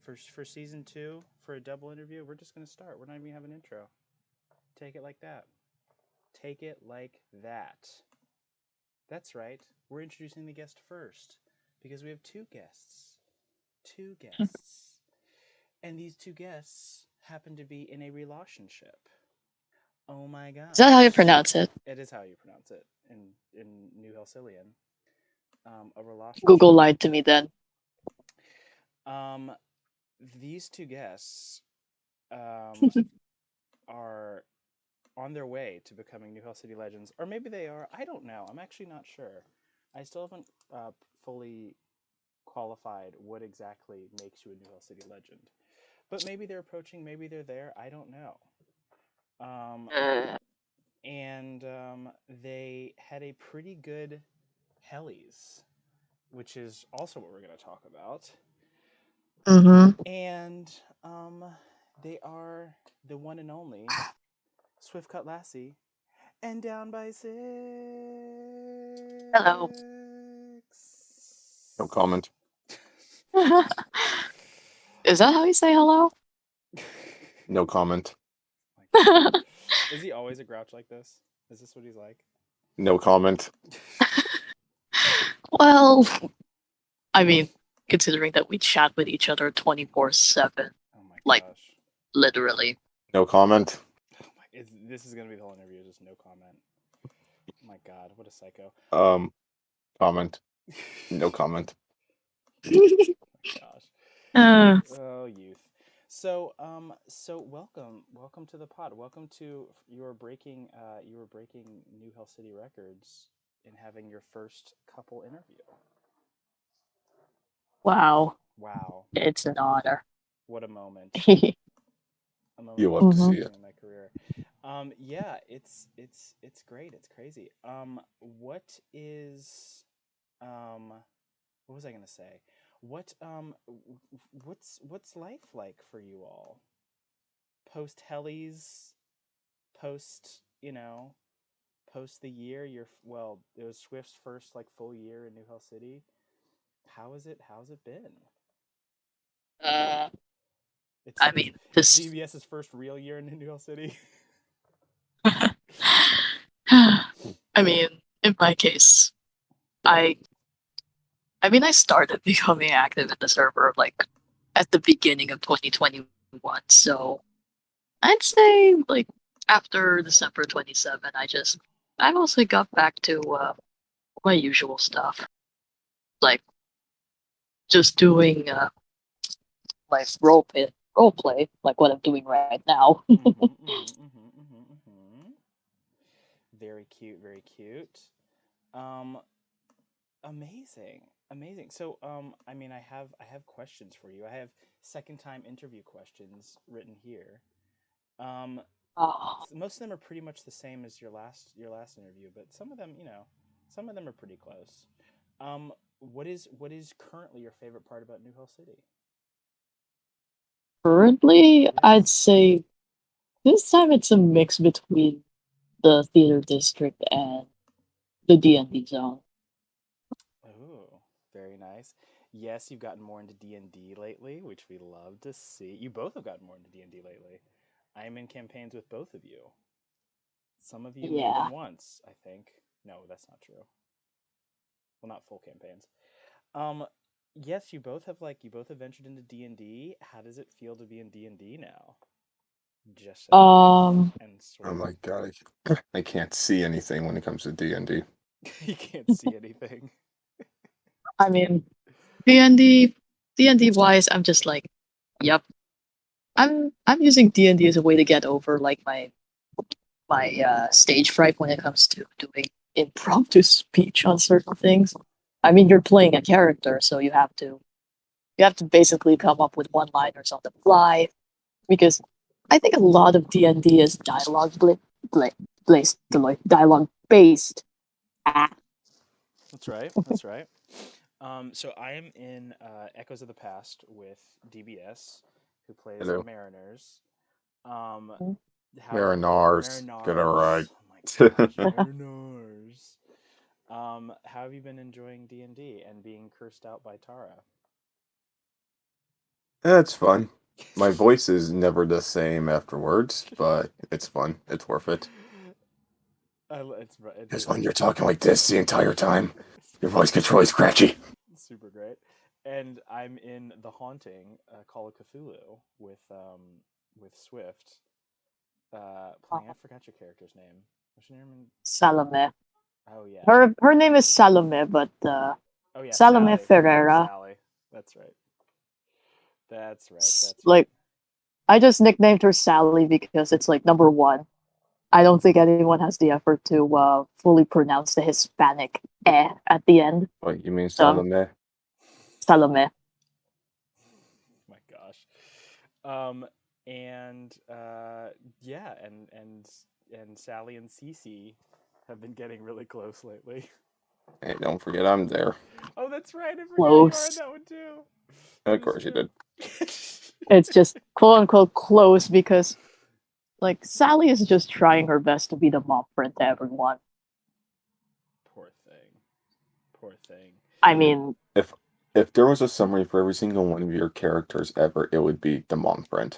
For season 2 for a double interview. We're just gonna start. We're not even gonna have an intro. Take it like that. Take it like that. That's right. We're introducing the guest first because we have two guests. Two guests. And these two guests happen to be in a relationship. Oh my Is that how you gosh. pronounce it? It is how you pronounce it in New Helsilian. A Google relationship. lied to me then. Um, these two guests um, are on their way to becoming New Hell City legends, or maybe they are. I don't know. I'm actually not sure. I still haven't fully qualified what exactly makes you a New Hell City legend. But maybe they're approaching. Maybe they're there. I don't know. Um, Uh, and they had a pretty good Hellies, which is also what we're going to talk about. mm-hmm. And they are the one and only Swiftcutlassie and down by 6. Hello. No comment. Is that how you say hello? No comment. My God. Is he always a grouch like this? Is this what he's like? No comment. Well, I mean, considering that we chat with each other 24/7, Oh my like gosh. literally. No comment. Oh my, this is going to be the whole interview, just no comment. Oh my God, what a psycho. Comment. No comment. Gosh. Uh, Oh, youth. So welcome to the pod. Welcome to you were breaking New Hell City records and having your first couple interview. wow, Wow, it's an honor. what a moment! A moment You'll of love to Mm-hmm. see rejoicing it. in my career. Yeah, it's great. It's crazy. What is what was I gonna say? What what's life like for you all? Post Hellies, post post the year. Well, it was Swift's first like full year in New Hell City. How is it? How's it been? Uh, It's I it's mean, it's this. DBS's first real year in New Hell City. I mean, in my case, I I mean, I started becoming active in the server like at the beginning of 2021. So I'd say like after December 27, I mostly got back to my usual stuff, like just doing like role play, like what I'm doing right now. Very cute, very cute. Um, amazing, amazing. So, I mean, I have questions for you. I have second time interview questions written here. Um, Oh, most of them are pretty much the same as your last interview, but some of them, some of them are pretty close. What is currently your favorite part about New Hell City? currently, I'd Yes. say this time it's a mix between the theater district and the D&D zone. Oh, very nice. Yes, you've gotten more into D&D lately, which we love to see. You both have gotten more into D&D lately. I am in campaigns with both of you. Some of you more than Yeah. once, I think. No, that's not true. Well, not full campaigns. Um, yes, you both have ventured into D&D. How does it feel to be in D&D now? Just Um, and sort Oh of my god, I can't see anything when it comes to D&D. you can't see anything. I mean, D&D, D&D wise, I'm just like, yep. I'm using D&D as a way to get over like my stage fright when it comes to doing impromptu speech on certain things. I mean, you're playing a character, so you have to basically come up with one-liners on the fly because I think a lot of D&D is dialogue based. Ah. That's right. That's right. So I am in Echoes of the Past with DBS, who plays Hello. Mariners. Um, how Marinars. Get it right. Marinars? Oh my gosh, Mariners. How have you been enjoying D and D and being cursed out by Tara? It's fun. My voice is never the same afterwards, but it's fun. It's worth it. Because when you're talking like this the entire time, your voice gets really scratchy. super great. And I'm in The Haunting, Call of Cthulhu with Swift. Playing. I forgot your character's name. What's your name? Salome. Oh yeah. Her name is Salome, but Oh yeah, Salome Sally. Ferreira. Sally. That's right. That's right. That's Like, right. I just nicknamed her Sally because it's like number one. I don't think anyone has the effort to fully pronounce the Hispanic at the end. What, you mean So Salome? Salome. My gosh. And yeah, and Sally and Cece have been getting really close lately. Hey, don't forget I'm there. Oh, that's right. I forgot you are in Close. that one too. Of That is course you true. did. It's just quote unquote close because like Sally is just trying her best to be the mom friend to everyone. Poor thing. Poor thing. I mean, If there was a summary for every single one of your characters ever, it would be the mom friend.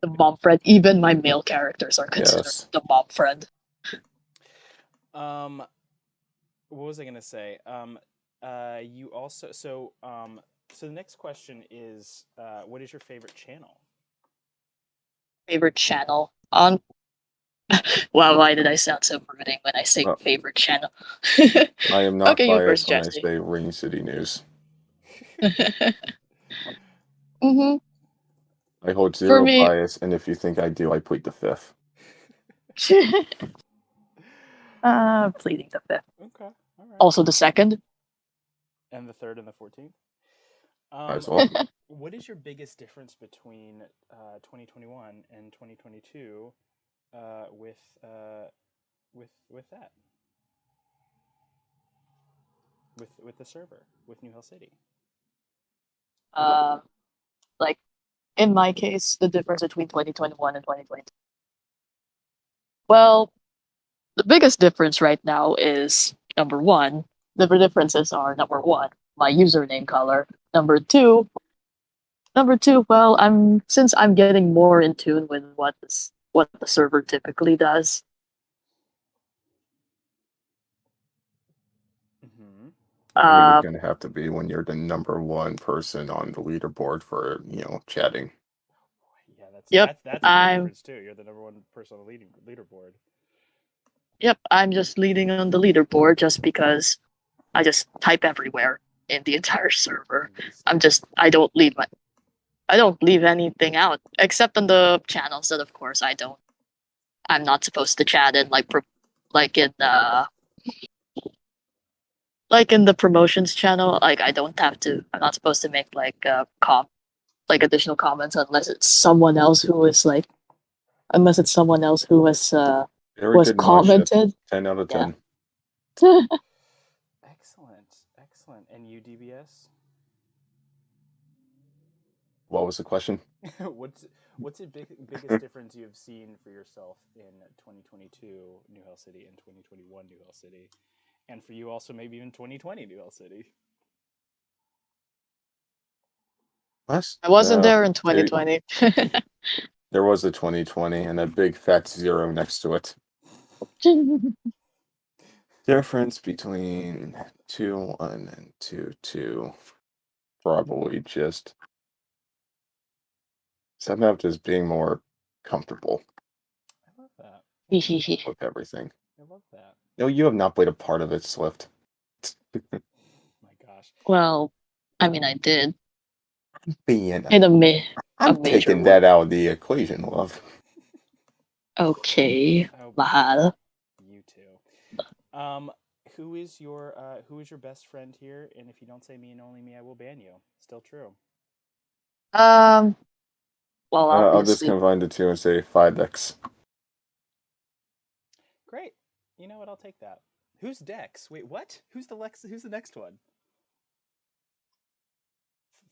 the mom friend. Even my male characters are considered Yes. the mom friend. What was I gonna say? You also so the next question is, what is your favorite channel? Favorite channel on. Wow, why did I sound so brooding when I say Well, favorite channel? I am not Okay, you first, biased when I Jesse. say Rain City News. hmm I hold For zero me, bias, and if you think I do, I plead the fifth. pleading the fifth. Okay, all right. Also the second. And the third and the 14th. Might as well. What is your biggest difference between 2021 and 2022 with that with the server with New Hill City? Uh, like in my case, the difference between 2021 and 2022. Well, the biggest difference right now is number one. The differences are number one, my username color. Number two. Well, since I'm getting more in tune with what the server typically does. Mm-hmm. I mean, it's Uh, going to have to be when you're the number one person on the leaderboard for, chatting. Yeah, yep. that's a big I'm difference too. You're the number one person on the leaderboard. Yep. I'm just leading on the leaderboard just because I just type everywhere in the entire server. I don't leave anything out except on the channels that, of course, I'm not supposed to chat in, like in like in the promotions channel. Like I don't have to. I'm not supposed to make like additional comments unless it's someone else who Very has good mod shift. commented. 10 out of Yeah. 10. Excellent, excellent. And you, DBS? What was the question? What's the biggest difference you have seen for yourself in 2022 New Hill City and 2021 New Hill City, and for you also maybe even 2020 New Hill City? Last, I wasn't there in 2020. there was a 2020 and a big fat zero next to it. Difference between 2-1 and 2-2. Probably just somehow just being more comfortable I love that. with everything. I love that. No, you have not played a part of it, Swift. My gosh. Well, I mean, I did Being, in a I'm major taking one. that out of the equation, love. Okay, Oh, mahal. you too. Um, who is your best friend here? And if you don't say me and only me, I will ban you. Still true. Um, well, I'll just obviously, combine the two and say 5x. Great. You know what? I'll take that. Who's Dex? Wait, what? Who's the Lex? Who's the next one?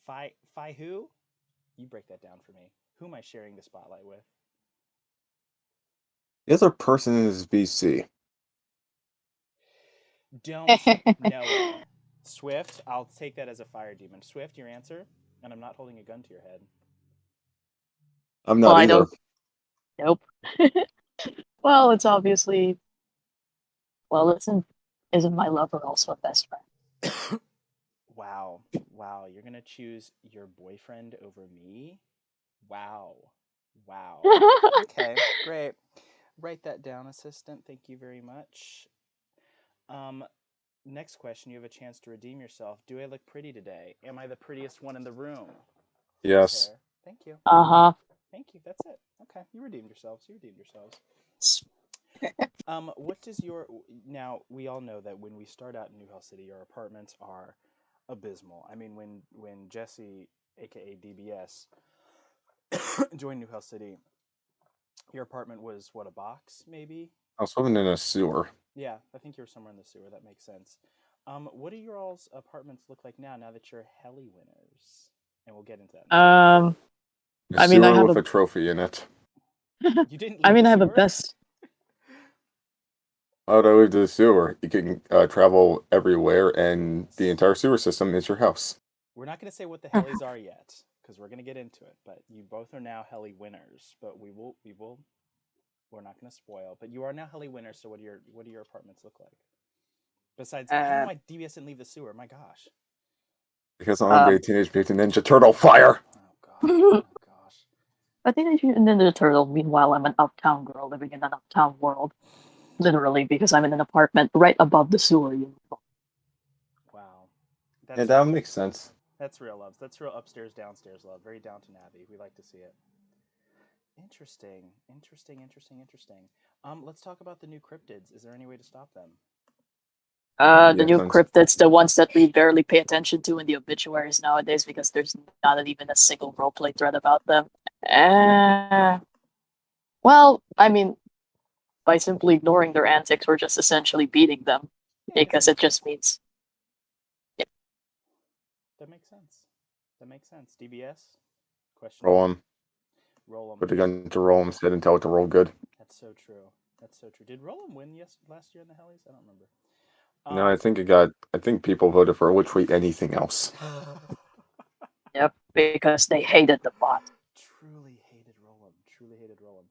Fi who? You break that down for me. Who am I sharing the spotlight with? The other person is VC. Don't. No way. Swift, I'll take that as a fire demon. Swift, your answer? And I'm not holding a gun to your head. I'm Well, not I either. don't. Nope. Well, it's obviously. Well, isn't my lover also a best friend? Wow. Wow. You're going to choose your boyfriend over me? Wow. Wow. Okay, great. Write that down, assistant. Thank you very much. Um, Next question. You have a chance to redeem yourself. Do I look pretty today? Am I the prettiest one in the room? Thanks, Yes. Hair. Thank you. Uh-huh. Thank you. That's it. Okay, you redeemed yourselves. You redeemed yourselves. What does your now? We all know that when we start out in New Hell City, our apartments are abysmal. I mean, when Jesse, aka DBS, joined New Hell City, your apartment was what, a box maybe? I was living in a sewer. Yeah, I think you were somewhere in the sewer. That makes sense. What do your all's apartments look like now that you're Helly winners? And we'll get into that in a second. Um, A I mean, I sewer have with a. a trophy in it. You didn't I leave mean, the I have a sewer? best. How would I leave the sewer? You can travel everywhere, and the entire sewer system is your house. We're not going to say what the Hellies are yet, because we're going to get into it. But you both are now Helly winners. But we're not going to spoil. But you are now Helly winners. So what do your apartments look like? Besides, I don't know Uh, why DBS didn't leave the sewer. My gosh. Because I'm a um, Teenage Mutant Ninja Turtle fire. Oh gosh. Oh gosh. I think I shoot Ninja Turtle. Meanwhile, I'm an uptown girl living in an uptown world. Literally, because I'm in an apartment right above the sewer. Wow. And That's that makes sense. that's real love. That's real upstairs downstairs love. Very Downton Abbey. We like to see it. Interesting. Interesting. Interesting. Interesting. Let's talk about the new cryptids. Is there any way to stop them? The Yes, new cryptids, the ones that we barely pay attention to in the obituaries nowadays because there's not even a single roleplay thread about them. Well, I mean, by simply ignoring their antics, we're just essentially beating them Yeah, I guess that because it makes sense. just means. Yeah. That makes sense. That makes sense. DBS? Question to roll you. them. Roll 'em. Put the gun to roll instead and tell it to roll good. That's so true. That's so true. Did Roland win last year in the Hellies? I don't remember. No, I think it got. I think people voted for literally anything else. Yep, because they hated the bot. Truly hated Roland. Truly hated Roland.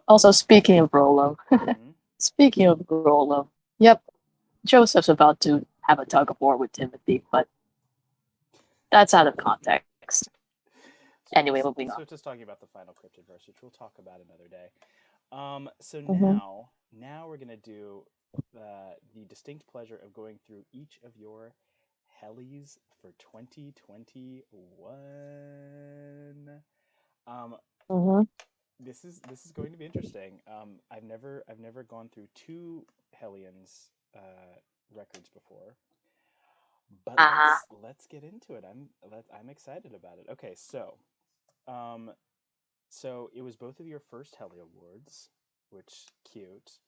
Also, speaking of Rolo, Mhm. speaking of Rolo, yep, Joseph's about to have a tug of war with Timothy, but that's out of context. Anyway, moving on. Just talking about the final cryptid verse, which we'll talk about another day. So Mm-hmm. now we're gonna do the distinct pleasure of going through each of your Hellies for 2021. Um, Mm-hmm. this is going to be interesting. I've never gone through two Hellions records before, but Uh-huh. let's get into it. I'm excited about it. Okay, um, so it was both of your first Helly Awards, which cute.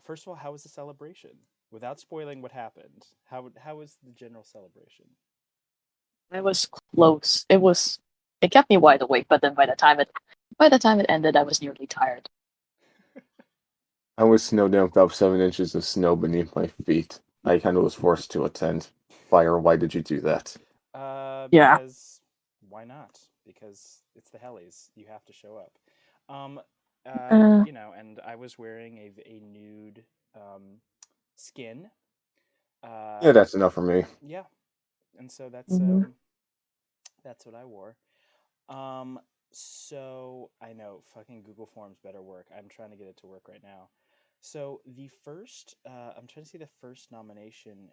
First of all, how was the celebration? Without spoiling what happened, how was the general celebration? It was close. It kept me wide awake, but then by the time it ended, I was nearly tired. I was snowed down about 7 inches of snow beneath my feet. I kind of was forced to attend. Fire, why did you do that? Yeah. Because why not? Because it's the Hellies. You have to show up. Um, Uh, and I was wearing a nude skin. Yeah, Uh, that's enough for me. yeah, and so mhm. that's what I wore. Um, so I know fucking Google Forms better work. I'm trying to get it to work right now. So I'm trying to see the first nomination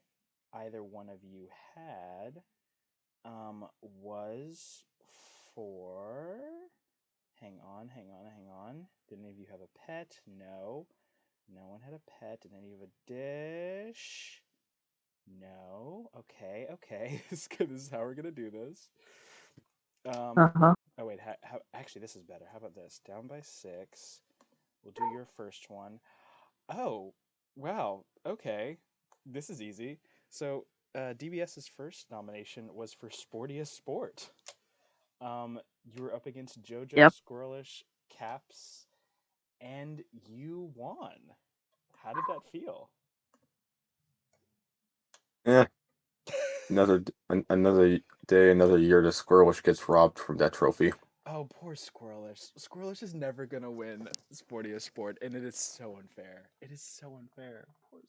either one of you had, was for. Hang on, hang on, hang on. Did any of you have a pet? No. No one had a pet. Did any of you have a dish? No. Okay, okay. This is how we're gonna do this. Um, Uh-huh. oh wait, actually this is better. How about this? Down by 6. We'll do your first one. Oh, wow. Okay. This is easy. So, DBS's first nomination was for Sportiest Sport. You were up against JoJo Yep. Squirrelish Caps, and you won. How did that feel? Yeah, Another day, another year, the Squirrelish gets robbed from that trophy. Oh, poor Squirrelish. Squirrelish is never gonna win Sportiest Sport, and it is so unfair. It is so unfair. Poor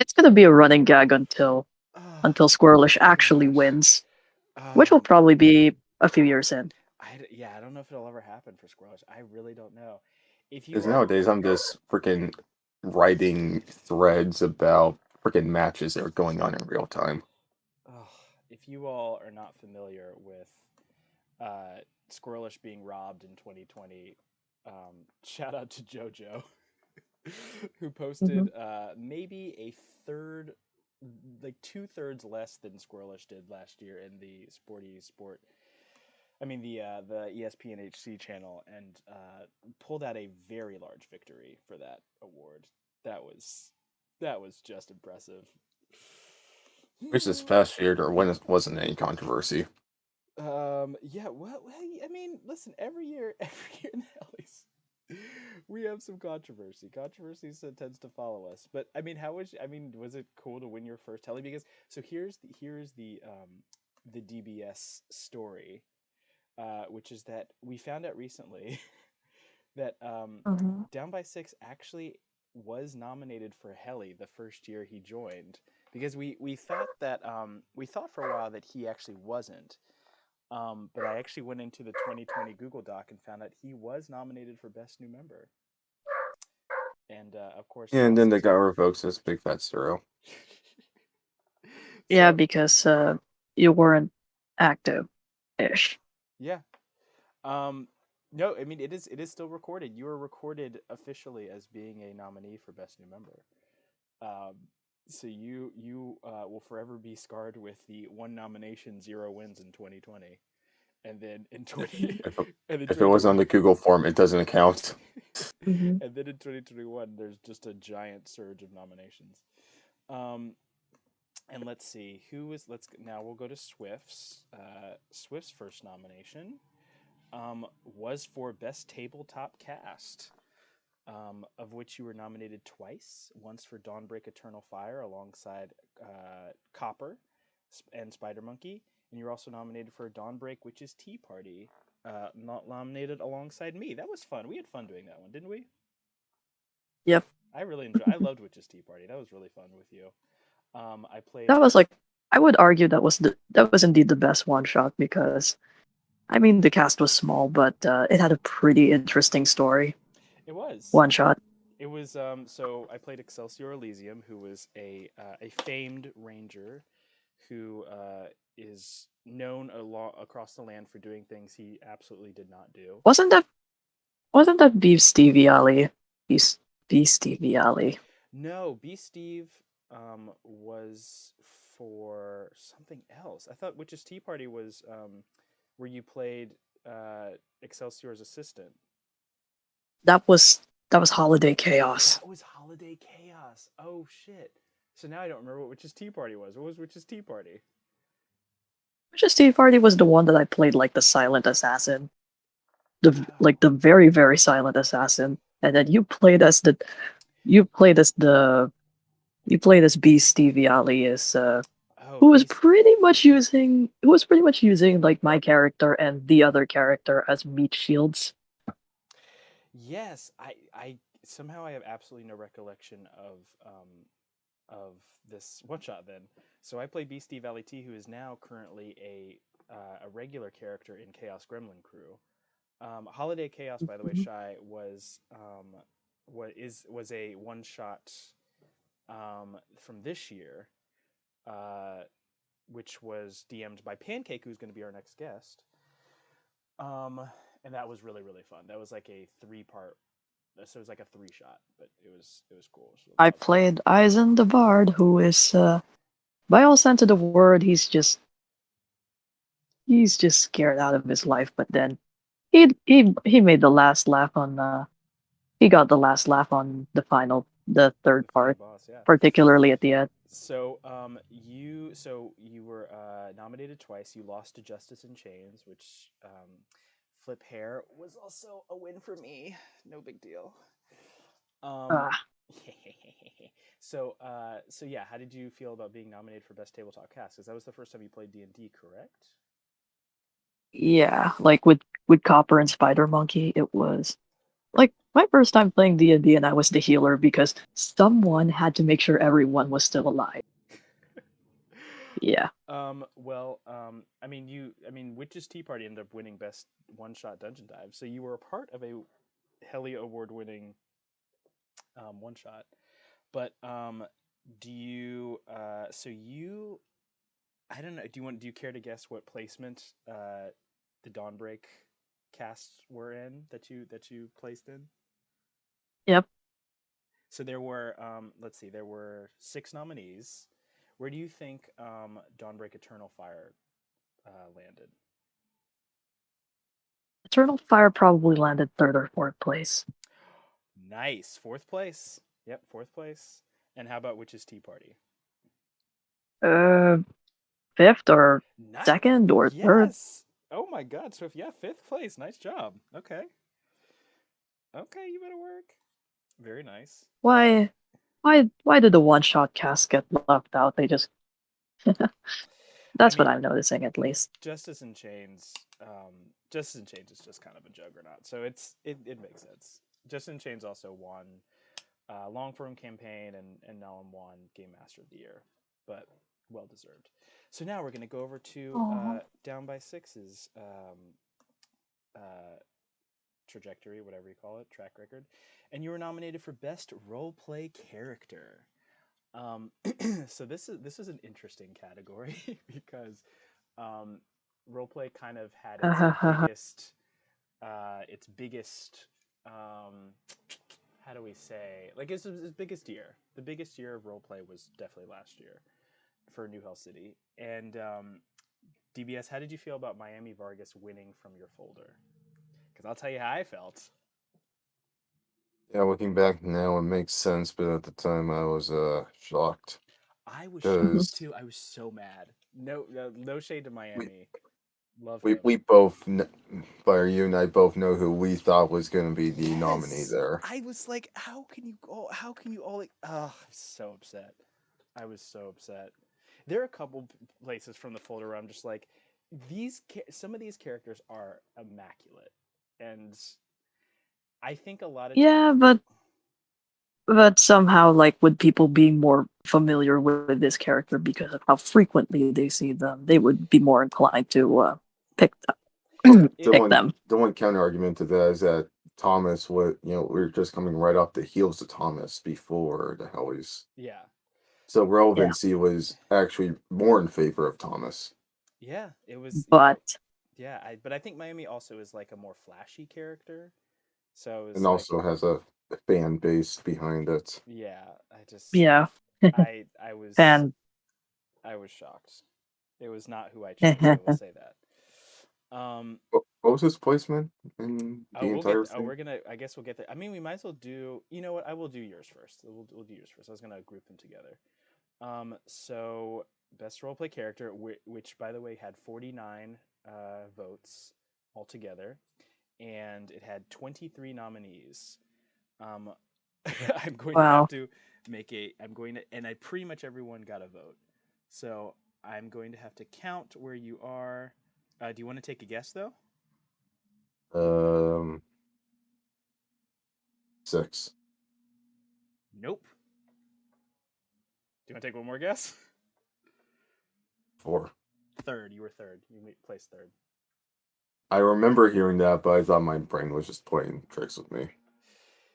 It's Squirrelish. gonna be a running gag until Oh until Squirrelish actually gosh. wins, which will Um, probably be a few years in. yeah, I don't know if it'll ever happen for Squirrelish. I really don't know. If you Because all, nowadays I'm just freaking writing threads about freaking matches that are going on in real time. ugh, if you all are not familiar with uh, Squirrelish being robbed in 2020, shout out to JoJo, who Hmm. posted maybe a third, like 2/3 less than Squirrelish did last year in the Sporty Sport. I mean the ESPN HC channel, and pulled out a very large victory for that award. That was that was just impressive. Which this past year there wasn't any controversy. Yeah, well, I mean, listen, every year, every year in the Ellie's, we have some controversy. Controversy tends to follow us. But I mean, I mean, was it cool to win your first Telly? Because so here's the DBS story, which is that we found out recently that Hmm. Down by Six actually was nominated for Helly the first year he joined, because we thought that we thought for a while that he actually wasn't. But I actually went into the 2020 Google Doc and found out he was nominated for Best New Member, and of course And lost then they got to. revoked as Big Fat Zero. Yeah, So because you weren't active-ish. yeah, um, no, I mean it is still recorded. You are recorded officially as being a nominee for Best New Member. Um, so you will forever be scarred with the one nomination, zero wins in 2020, and then in 20 If it, and then if it was on 2021. the Google form, it doesn't count. Hmm. And then in 2021, there's just a giant surge of nominations. Um, and let's see who is. Now we'll go to Swift's. Swift's first nomination was for Best Tabletop Cast, of which you were nominated twice. Once for Dawnbreak Eternal Fire alongside Copper and Spider Monkey, and you were also nominated for Dawnbreak Witch's Tea Party. Not nominated alongside me. That was fun. We had fun doing that one, didn't we? Yep. I really enjoyed. I loved Witch's Tea Party. That was really fun with you. I played. That was like I would argue that was indeed the best one shot because I mean the cast was small, but it had a pretty interesting story. It was. One shot. It was. So I played Excelsior Elysium, who was a famed ranger, who is known across the land for doing things he absolutely did not do. Wasn't that wasn't that Beef Stevie Alley? Beef Stevie Alley. No, B. Steve was for something else. I thought Witch's Tea Party was where you played Excelsior's assistant. That was Holiday Chaos. That was Holiday Chaos. Oh shit. So now I don't remember what Witch's Tea Party was. What was Witch's Tea Party? Just Tea Party was the one that I played like the silent assassin, the Oh, like the very very silent assassin, and then you played as the you played as Beast Stevie Ali as oh, Beast. who was pretty much using like my character and the other character as meat shields. Yes, I somehow I have absolutely no recollection of this one shot then. So I play Beastie Valley T, who is now currently a regular character in Chaos Gremlin Crew. Holiday Chaos, by the way, Mhm. Shy was a one shot from this year, uh, which was DM'd by Pancake, who's going to be our next guest. Um, and that was really really fun. That was like a three-part. So it was like a three shot, but it was cool. It was really I fun. played Eisen the Bard, who is by all sense of the word, he's just scared out of his life. But then he made the last laugh on he got the last laugh on the third The final part, boss, yeah. particularly at the end. So you were nominated twice. You lost to Justice in Chains, which Flip Hair was also a win for me. No big deal. Um, Ah, So yeah, how did you feel about being nominated for best tabletop cast? Because that was the first time you played D&D, correct? Yeah, like with Copper and Spider Monkey, it was like my first time playing D&D, and I was the healer because someone had to make sure everyone was still alive. Yeah. Witch's Tea Party ended up winning best one-shot dungeon dive, so you were a part of a Helly award-winning one-shot. But do you? So you, I don't know. Do you care to guess what placement the Dawnbreak casts were in that you placed in? Yep. So there were, let's see, there were 6 nominees. Where do you think Dawnbreak Eternal Fire landed? Eternal Fire probably landed third or fourth place. Nice, fourth place. Yep, fourth place. And how about Witch's Tea Party? Uh, fifth or Not second or third. yes. Oh my God, Swift. Yeah, fifth place. Nice job. Okay. Okay, you better work. Very nice. Why did the one shot cast get left out? They just I that's what mean, I'm noticing at least. Justice in Chains. Justice in Chains is just kind of a juggernaut, so it makes sense. Justice in Chains also won long form campaign, and Nellum won Game Master of the Year, but well deserved. So now we're going to go over to Oh. Down by Six's uh, trajectory, whatever you call it, track record, and you were nominated for Best Role Play Character. Um, so this is an interesting category because roleplay kind of had biggest its biggest how do we say, like, its biggest year. The biggest year of roleplay was definitely last year for New Hell City. And DBS, how did you feel about Miami Vargas winning from your folder? Because I'll tell you how I felt. Yeah, looking back now, it makes sense, but at the time, I was shocked I was shocked because too. I was so mad. No shade to we Miami. Love we him. we both, Fire, you and I both know who we thought was going to be the nominee Yes. there. I was like, how can you all like, oh, I'm so upset. I was so upset. There are a couple places from the folder where I'm just like, some of these characters are immaculate. And I think a lot of Yeah, but somehow, like, with people being more familiar with this character because of how frequently they see them, they would be more inclined to pick Well, them. it, the Pick one them. the one counter argument to that is that Thomas, we were just coming right off the heels of Thomas before the Hellies, yeah. so Yeah, relevancy was actually more in favor of Thomas, Yeah, it was, but but I think Miami also is like a more flashy character. So it and was like, also has a fan base behind it. yeah, I just yeah, I I was and I was shocked. It was not who I chose. I will say that. What was his placement in Oh, the entire we're thing? gonna. I guess we'll get there. I mean, we might as well do. You know what? I will do yours first. We'll do yours first. I was gonna group them together. So best roleplay character, which by the way had 49 votes altogether, and it had 23 nominees. Um, I'm going to have wow. to make a. I'm going to, and I pretty much everyone got a vote. So I'm going to have to count where you are. Do you want to take a guess though? Um, 6, Nope. Do you want to take one more guess? 4. Third. You were third. You placed third. I remember hearing that, but I thought my brain was just playing tricks with me.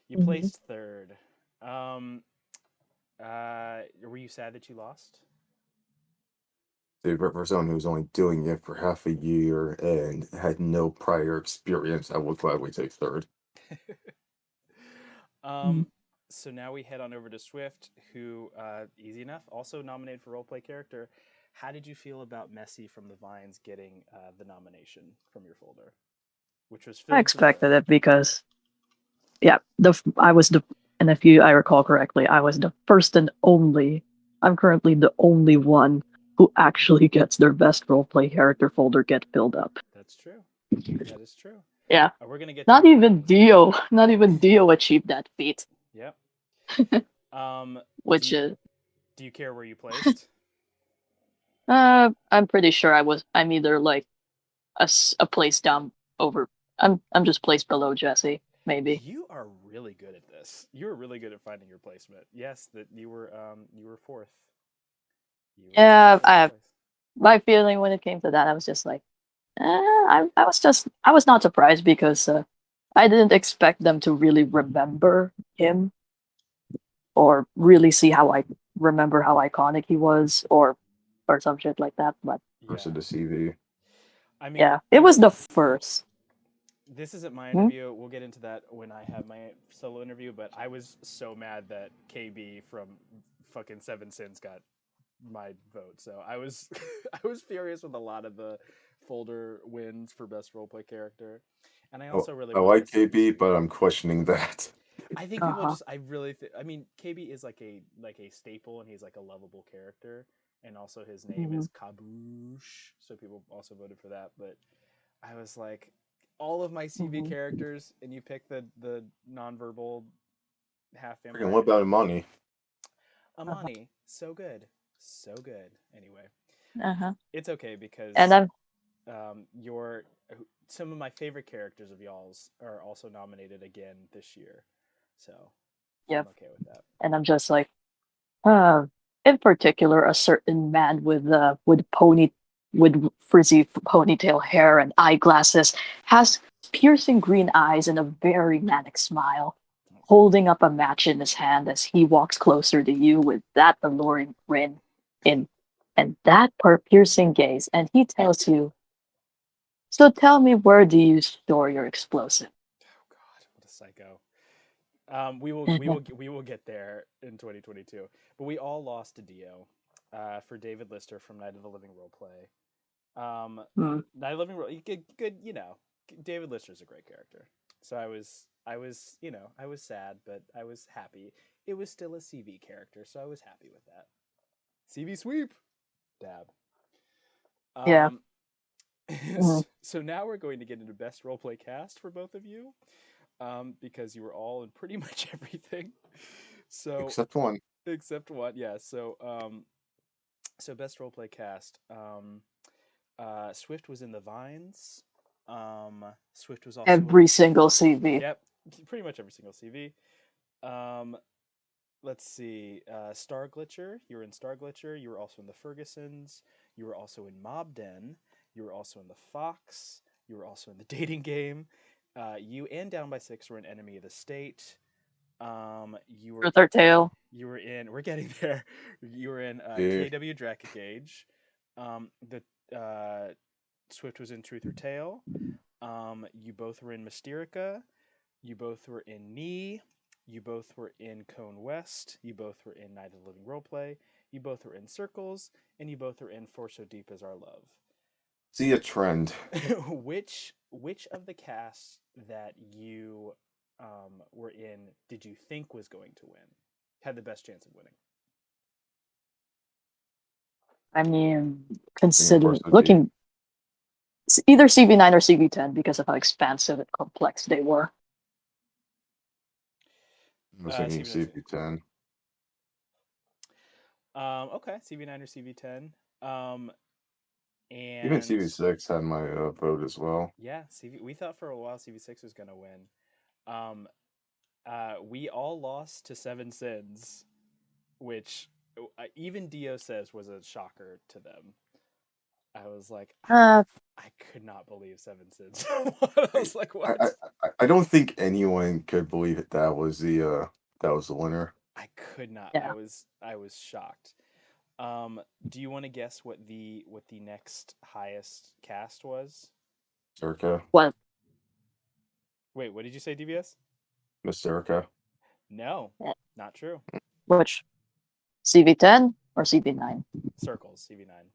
You Mhm. placed third. Were you sad that you lost? Dude, but for someone who was only doing it for half a year and had no prior experience, I would gladly take third. um, so now we head on over to Swift, who, easy enough, also nominated for roleplay character. How did you feel about Messi from the Vines getting the nomination from your folder, which was I filled to the brim? expected it because yeah, I was the and if you I recall correctly, I was the first and only. I'm currently the only one who actually gets their best roleplay character folder get filled up. That's true. That is true. Yeah, We're gonna get to not the. even Dio, not even Dio achieved that feat. Yep. which Do you care where you placed? I'm pretty sure I'm either like a place down over. I'm just placed below Jesse, maybe. You are really good at this. You were really good at finding your placement. Yes, that you were fourth. You were in Yeah, fourth place. my feeling when it came to that, I was just like, I was not surprised because I didn't expect them to really remember him or really see how I remember how iconic he was or some shit like that. But Versus Yeah. the CV. I mean, yeah, it was the first. this isn't my Hmm? interview. We'll get into that when I have my solo interview, but I was so mad that KB from fucking Seven Sins got my vote. So I was I was furious with a lot of the folder wins for best roleplay character. And I Oh, also really I wanted like to see KB, but I'm questioning that. I think people Uh-huh. just I really I mean KB is like a staple and he's like a lovable character and also his name Hmm. is Kaboosh, so people also voted for that, but I was like all of my CV Hmm. characters and you pick the nonverbal half Freaking what vampire. about Imani? Uh-huh. Amani, so good. So good. Anyway, Uh-huh. it's okay And because I'm your some of my favorite characters of y'all's are also nominated again this year. So yeah, I'm okay with that. and I'm just like, uh, in particular, a certain man with frizzy ponytail hair and eyeglasses has piercing green eyes and a very manic smile, holding up a match in his hand as he walks closer to you with that alluring grin in and that piercing gaze, and he tells you, "So tell me, where do you store your explosive?" Oh God, what a psycho. We will get there in 2022. But we all lost to Dio, for David Lister from Night of the Living Roleplay. Hmm. Night of the Living Role, good, you know. David Lister's a great character. So I was sad, but I was happy. It was still a CV character, so I was happy with that. CV sweep, dab. Yeah. Um, Mhm. so now we're going to get into best roleplay cast for both of you, because you were all in pretty much everything. So Except one. except one, yeah. So best roleplay cast. Swift was in the Vines. Swift was also in. Every single CV. Yep, pretty much every single CV. Um, let's see. Star Glitcher. You were in Star Glitcher. You were also in the Fergusons. You were also in Mob Den. You were also in the Fox. You were also in the Dating Game. You and Down by Six were an Enemy of the State. You were Truth or Tale. you were in. We're getting there. You were in Yeah. KW Drakic Age. The Swift was in Truth or Tale. You both were in Mysterica. You both were in Knee. You both were in Cone West. You both were in Night of the Living Roleplay. You both were in Circles, and you both were in For So Deep As Our Love. See a trend. Which of the casts that you were in did you think was going to win? Had the best chance of winning? I mean, Bringing considering force OG. looking either CV9 or CV10 because of how expansive and complex they were. I was thinking CV9. CP10. Okay, CV9 or CV10. Even And CV6 had my vote as well. yeah, CV. We thought for a while CV6 was gonna win. Um, we all lost to Seven Sins, which even Dio says was a shocker to them. I was like, Uh, I could not believe Seven Sins. I I, was like, I, what? I don't think anyone could believe that was the winner. I could not. yeah. I was shocked. Do you want to guess what the next highest cast was? Circa. What? Wait, what did you say, DBS? Miss Circa. No, eh, not true. Which CV10 or CV9? Circles CV9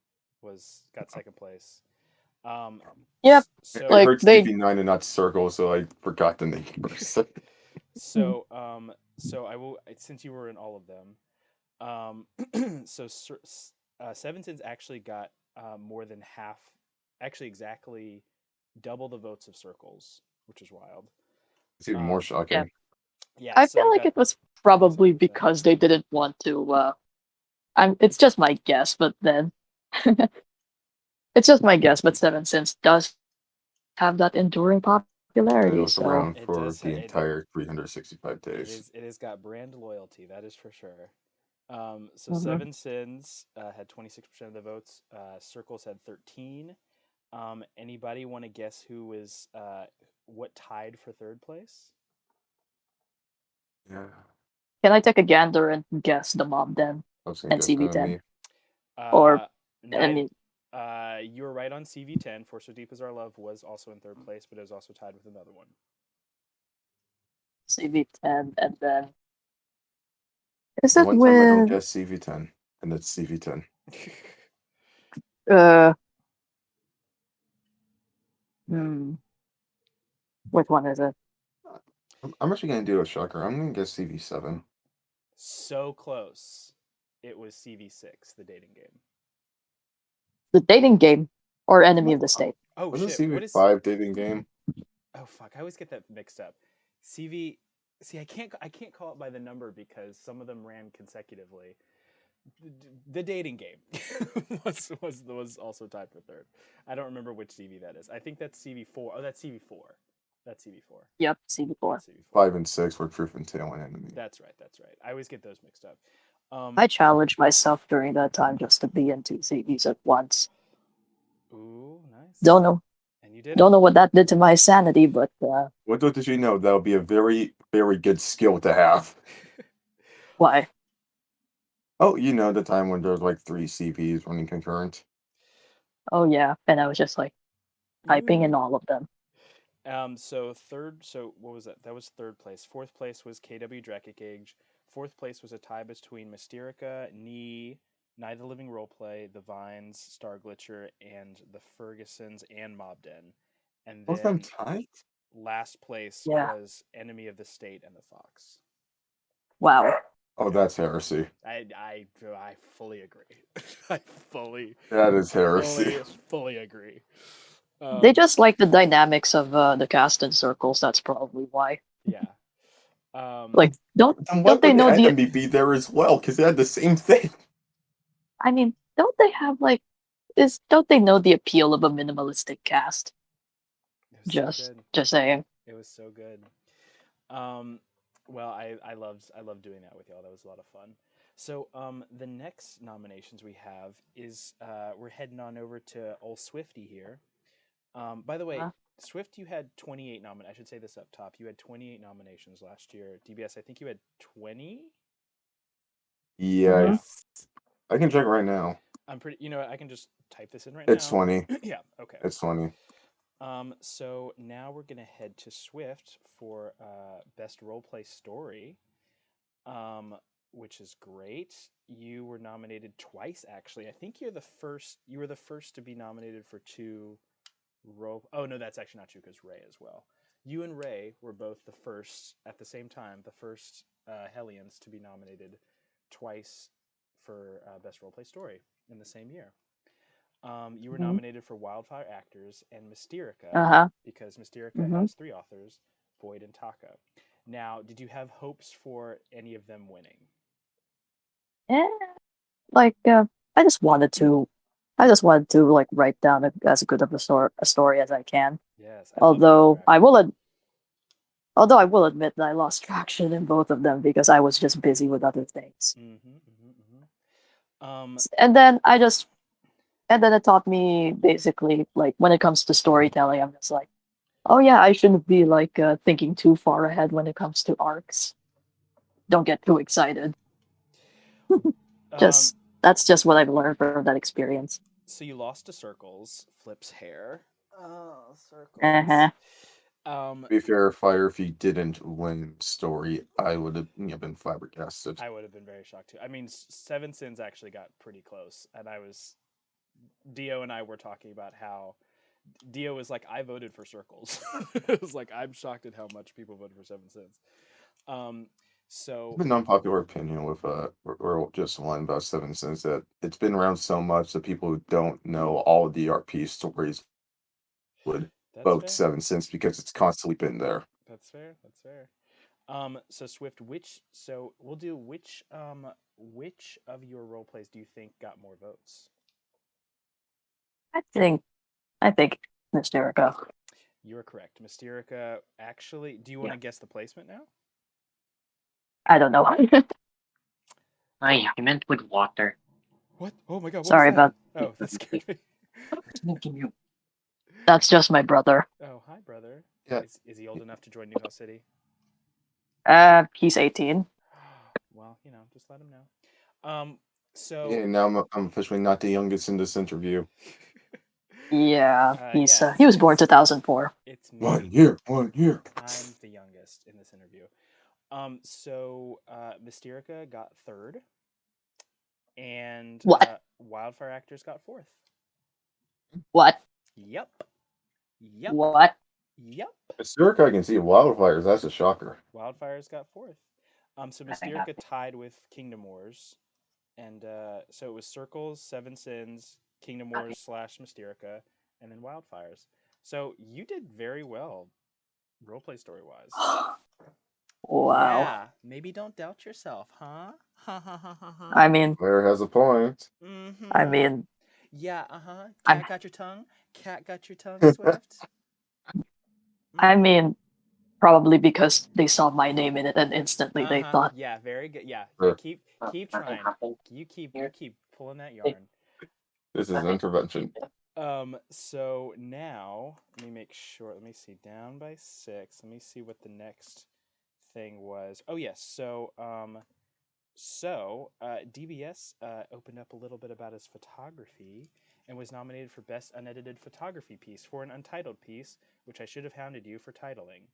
was got second place. Um, Yep. I so Like heard they. CP9 and not Circle, so I forgot the name person. Hmm. so I will since you were in all of them. Seven Sins actually got more than half, actually exactly double the votes of Circles, which is wild. It's even more Um, Yeah. shocking. yeah, I so feel it like got it was Probably 7 cents. because they didn't want to. It's just my guess, but then it's just my guess. But 7 cents does have that enduring And it popularity, was so around It for does. the entire 365 days. It has got brand loyalty. That is for sure. So mhm. Seven Sins had 26% of the votes. Circles had 13. Anybody want to guess who was what tied for third place? Yeah. Can I take a gander and guess the mob then I was gonna and guess CV10? enemy. Or I Neither. mean You were right on CV10. For So Deep Is Our Love was also in third place, but it was also tied with another one. CV10, and then is The it one time I don't with guess CV10, and it's CV10. uh hmm, which one is it? I'm actually gonna do a shocker. I'm gonna guess CV7. So close. It was CV6, the dating game. The dating game or enemy What? of the state? Oh Was it shit! What is? CV5 dating game? Oh fuck! I always get that mixed up. CV. See, I can't call it by the number because some of them ran consecutively. The dating game was also tied for third. I don't remember which CV that is. I think that's CV4. Oh, that's CV4. That's CV4. Yep, CV4. That's CV4. 5 and 6 were Truth and Tail and enemy. That's right. That's right. I always get those mixed up. I challenged myself during that time just to be in two CVs at once. Ooh, nice. Don't know. And you did Don't it. know what that did to my sanity, but What did you know? That would be a very, very good skill to have. why? Oh, you know the time when there's like 3 CVs running concurrent. Oh yeah, and I was just like typing in Ooh. all of them. So third. So what was that? That was third place. Fourth place was KW Drakengage. Fourth place was a tie between Mysterica, Nee, Night of the Living Roleplay, The Vines, Star Glitcher, and the Fergusons and Mobden. And Both of them then tied? last place Yeah. was Enemy of the State and the Fox. Wow. Oh, that's heresy. I fully agree. I fully That is heresy. fully agree. They Um, just like the dynamics of the cast and circles. That's probably why. yeah. Um, Like, don't And why don't they would the know the? enemy be there as well? Because they had the same thing. I mean, don't they have like is? Don't they know the appeal of a minimalistic cast? it was so Just good. just saying. It was so good. Um, well, I loved doing that with y'all. That was a lot of fun. So the next nominations we have is we're heading on over to old Swifty here. By the way, Uh, Swift, you had 28 nominations. I should say this up top. You had 28 nominations last year. DBS, I think you had 20. Yeah, mhm. I can check right now. I'm pretty. You know what? I can just type this in right It's now. 20. Yeah. Okay. It's 20. So now we're gonna head to Swift for best roleplay story, um, which is great. You were nominated twice, actually. I think you're the first. You were the first to be nominated for two role. Oh no, that's actually not true because Ray as well. You and Ray were both the first at the same time, the first Hellions to be nominated twice for best roleplay story in the same year. You were Mhm. nominated for Wildfire Actors and Mysterica Uh-huh. because Mysterica Mhm. has three authors, Void and Taka. Now, did you have hopes for any of them winning? Eh, like I just wanted to. I just wanted to like write down as good of a story as I can. Yes, I love Wildfire Although I Actors. will although I will admit that I lost traction in both of them because I was just busy with other things. Um, And then I just and then it taught me basically like when it comes to storytelling, I'm just like, oh yeah, I shouldn't be like thinking too far ahead when it comes to arcs. Don't get too excited. um, Just that's just what I've learned from that experience. so you lost to Circles, Flip's hair. Oh, Circles. Uh-huh. Um, To be fair, Fire, if you didn't win story, I would have been flabbergasted. I would have been very shocked too. I mean, Seven Sins actually got pretty close, and Dio and I were talking about how Dio was like, I voted for Circles. It was like, I'm shocked at how much people voted for Seven Sins. Um, I so have an unpopular opinion with or just one about 7 Sins that it's been around so much that people who don't know all the RP stories would that's vote fair. 7 Sins because it's constantly been there. That's fair. That's fair. So Swift, we'll do which of your role plays do you think got more votes? I think I think Mysterica. You're correct. Mysterica actually, do you want Yeah. to guess the placement now? I don't know. I meant with water. What? Oh my god, what was Sorry that? about. Oh, that scared me. That's just my brother. Oh, hi, brother. Yeah. Is he old enough to join Newhouse City? He's 18. Well, just let him know. So Yeah, now I'm officially not the youngest in this interview. Yeah, yeah, he was born 2004. it's me. 1 year, 1 year. I'm the youngest in this interview. Mysterica got third, and What? Wildfire Actors got fourth. What? Yep. Yep. What? Yep. Mysterica, I can see wildfires. That's a shocker. Wildfires got fourth. So I think Mysterica tied with Kingdom Wars, and so it was Circles, Seven Sins, Kingdom Wars / Mysterica, and then Wildfires. So you did very well, roleplay story wise. Wow. Yeah, maybe don't doubt yourself, huh? Ha ha ha ha ha. I mean, Claire has a point. Mm-hmm. Yeah, I'm- Cat got your tongue. Cat got your tongue, Swift. I mean, probably because they saw my name in it and instantly they thought, Yeah, very good. Yeah, Sure. keep trying. You keep pulling that yarn. This is intervention. So now let me make sure. Let me see. Down by 6. Let me see what the next thing was. Oh yes. DBS opened up a little bit about his photography and was nominated for Best Unedited Photography Piece for an Untitled piece, which I should have hounded you for titling.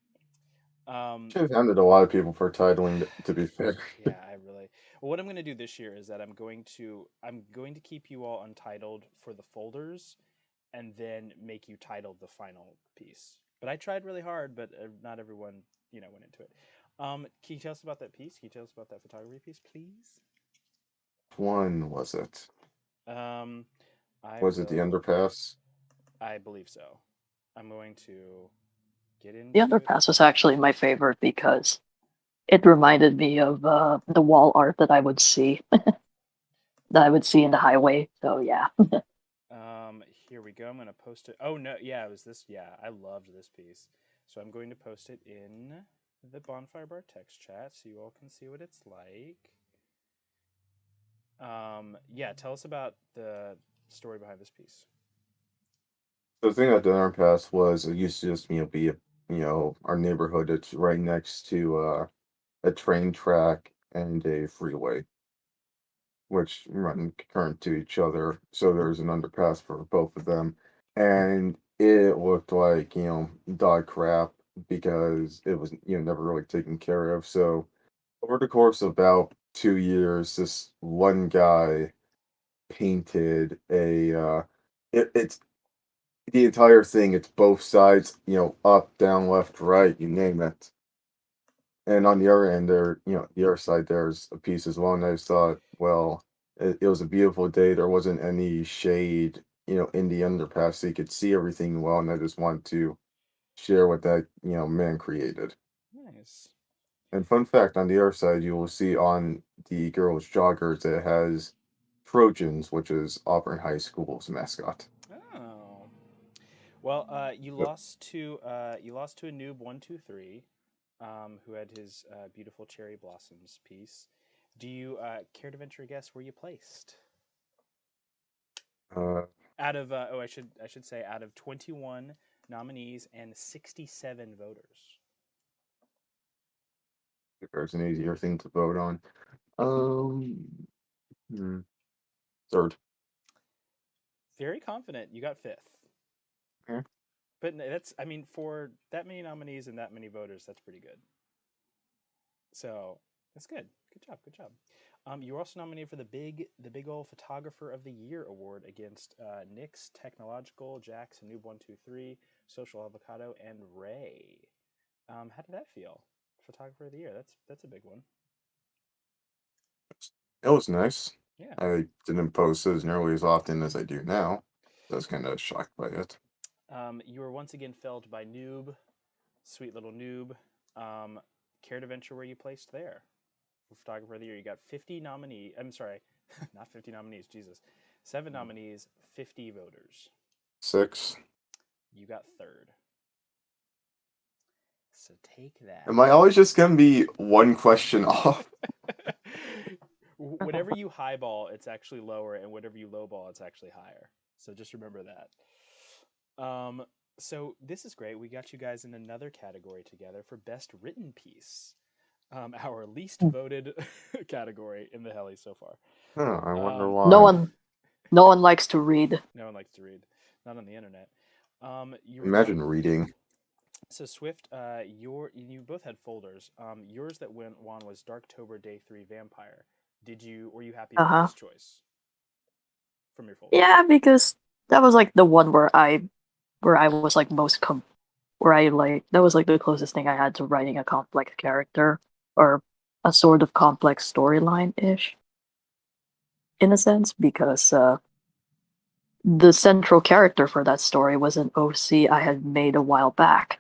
Should have hounded a lot of people for titling, to be fair. Yeah, I really. Well, what I'm going to do this year is that I'm going to keep you all untitled for the folders, and then make you title the final piece. But I tried really hard, but not everyone went into it. Can you tell us about that piece? Can you tell us about that photography piece, please? One was it? Was it the will. underpass? I believe so. I'm going to get into the underpass was actually my favorite because it reminded me of the wall art that I would see in the highway. So yeah. Here we go. I'm going to post it. Oh no, yeah, it was this. Yeah, I loved this piece. So I'm going to post it in the Bonfire Bar text chat so you all can see what it's like. Yeah, tell us about the story behind this piece. The thing at the underpass was it used to just be our neighborhood. It's right next to a train track and a freeway, which run concurrent to each other. So there's an underpass for both of them, and it looked like dog crap because it was never really taken care of. So over the course of about 2 years, this one guy painted it's the entire thing. It's both sides, up, down, left, right, you name it. And on the other end, the other side, there's a piece as well. And I just thought, well, it was a beautiful day. There wasn't any shade, in the underpass, so you could see everything well. And I just want to share what that, man created. Nice. And fun fact, on the other side, you will see on the girls' joggers, it has Trojans, which is Auburn High School's mascot. Oh. Well, you lost to a noob 123, who had his beautiful cherry blossoms piece. Do you care to venture a guess where you placed? Uh, Out of I should say out of 21 nominees and 67 voters. there's an easier thing to vote on. Hmm, third. Very confident. You got 5th. Okay. But that's, I mean, for that many nominees and that many voters, that's pretty good. So that's good. Good job. Good job. You were also nominated for the big old Photographer of the Year award against Nyx, Technological, Jax, Noob 123, Social Avocado, and Ray. How did that feel? Photographer of the Year. That's a big one. It was nice. Yeah. I didn't post as nearly as often as I do now. I was kind of shocked by it. You were once again felled by Noob, sweet little Noob. care to venture where you placed there? For Photographer of the Year, you got 50 nominees. I'm sorry, not 50 nominees, Jesus. 7 nominees, 50 voters. 6. You got third. So take that. Am I always just gonna be one question off? Whatever you highball, it's actually lower, and whatever you lowball, it's actually higher. So just remember that. So this is great. We got you guys in another category together for Best Written Piece, our least voted category in the heli so far. I wonder why. No one likes to read. No one likes to read, not on the internet. Imagine reading. So Swift, you both had folders. Yours that won was Darktober Day 3 Vampire. Were you happy with this choice from your folder? Yeah, because that was like the one where I was like most that was like the closest thing I had to writing a complex character or a sort of complex storyline ish, in a sense, because the central character for that story was an OC I had made a while back.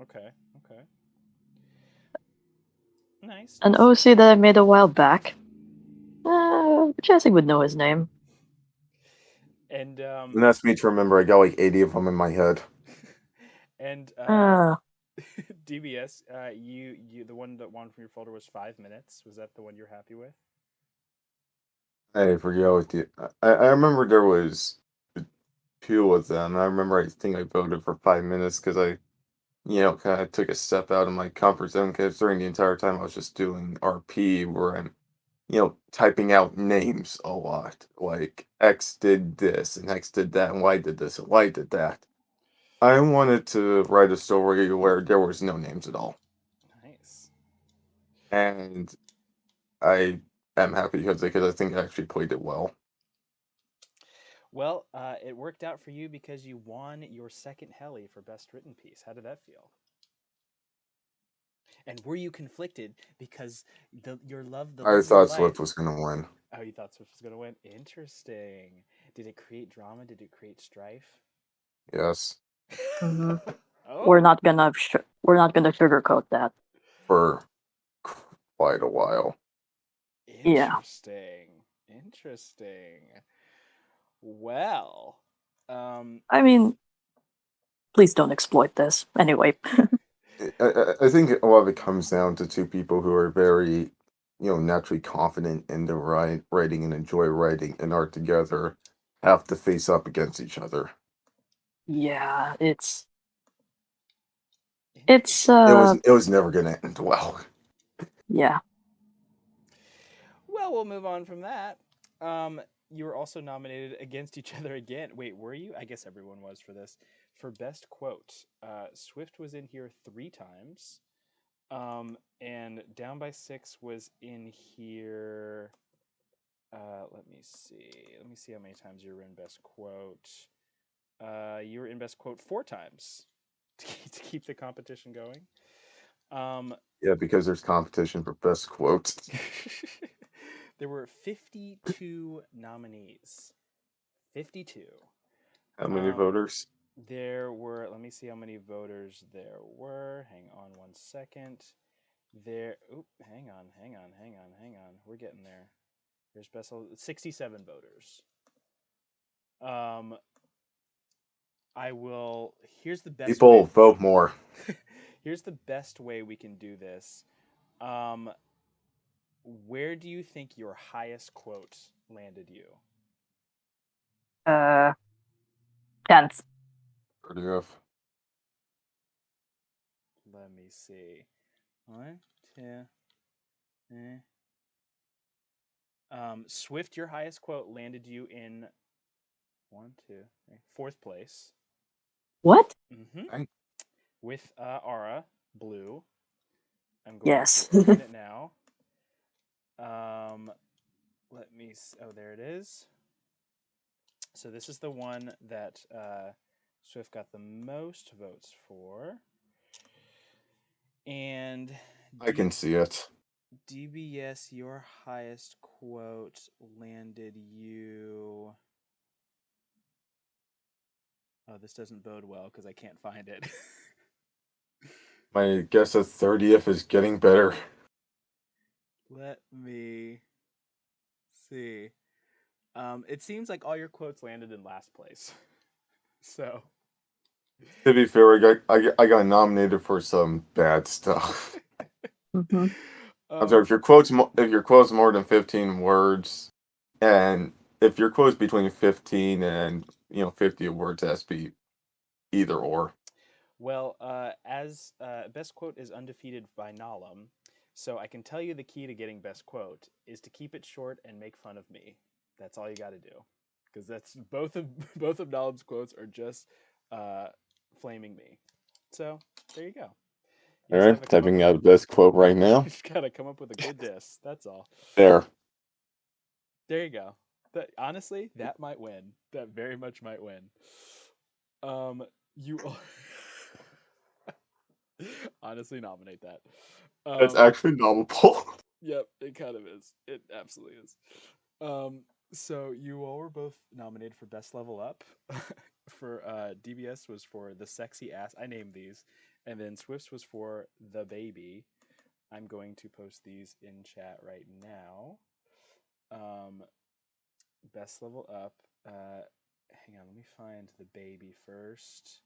Okay. Nice. An OC that I made a while back. Jesse would know his name. And that's me to remember. I got like 80 of them in my head. And DBS, you the one that won from your folder was 5 minutes. Was that the one you're happy with? I forget what I remember there was 2 of them. I remember I think I voted for 5 minutes because I, kind of took a step out of my comfort zone because during the entire time I was just doing RP where I'm, typing out names a lot. Like X did this and X did that and Y did this and Y did that. I wanted to write a story where there was no names at all. Nice. And I am happy because I think I actually played it well. Well, it worked out for you because you won your second heli for Best Written Piece. How did that feel? And were you conflicted because your love, the I love of your thought life? Swift was going to win. Oh, you thought Swift was going to win? Interesting. Did it create drama? Did it create strife? Yes. Mm-hmm. Oh. We're not gonna sugarcoat that. For quite a while. Interesting. Well, I mean, please don't exploit this. Anyway. I think a lot of it comes down to 2 people who are very, naturally confident in their writing and enjoy writing and art together have to face up against each other. Yeah, it was never going to end well. Yeah. Well, we'll move on from that. You were also nominated against each other again. Wait, were you? I guess everyone was for this. For Best Quote, Swift was in here 3 times. And Down by 6 was in here. Let me see how many times you were in Best Quote. You were in Best Quote 4 times to keep the competition going. Yeah, because there's competition for best quotes. There were 52 nominees. 52. How many voters? There were, let me see how many voters there were. Hang on one second. Hang on. We're getting there. There's 67 voters. Here's the best People way. vote more. Here's the best way we can do this. Where do you think your highest quote landed you? 10th. Pretty rough. Let me see. 1, 2. Swift, your highest quote landed you in 1, 2, 3, 4th place. What? Mm-hmm. With Aura Blue. I'm going Yes. to open it now. Let me. Oh, there it is. So this is the one that Swift got the most votes for, and I can see it. DBS, your highest quote landed you. Oh, this doesn't bode well because I can't find it. My guess at 30th is getting better. Let me see. It seems like all your quotes landed in last place. So, To be fair, I got nominated for some bad stuff. Hmm. I'm sorry, um, if your quote's more than 15 words, and if your quote's between 15 and 50 words, it has to be either or. well, as best quote is undefeated by Nalam, so I can tell you the key to getting best quote is to keep it short and make fun of me. That's all you got to do, because that's both of both of Nalam's quotes are just uh, flaming me. So there you go. You All just have right, to come up typing with out this quote right you now. just gotta come up with a good diss. That's all. There. There you go. That honestly, that might win. That very much might win. Um, you honestly nominate that. That's Um, actually novel. yep, it kind of is. It absolutely is. Um, so you all were both nominated for best level up. For DBS was for the sexy ass. I named these, and then Swift's was for the baby. I'm going to post these in chat right now. Um, best level up. Hang on, let me find the baby first,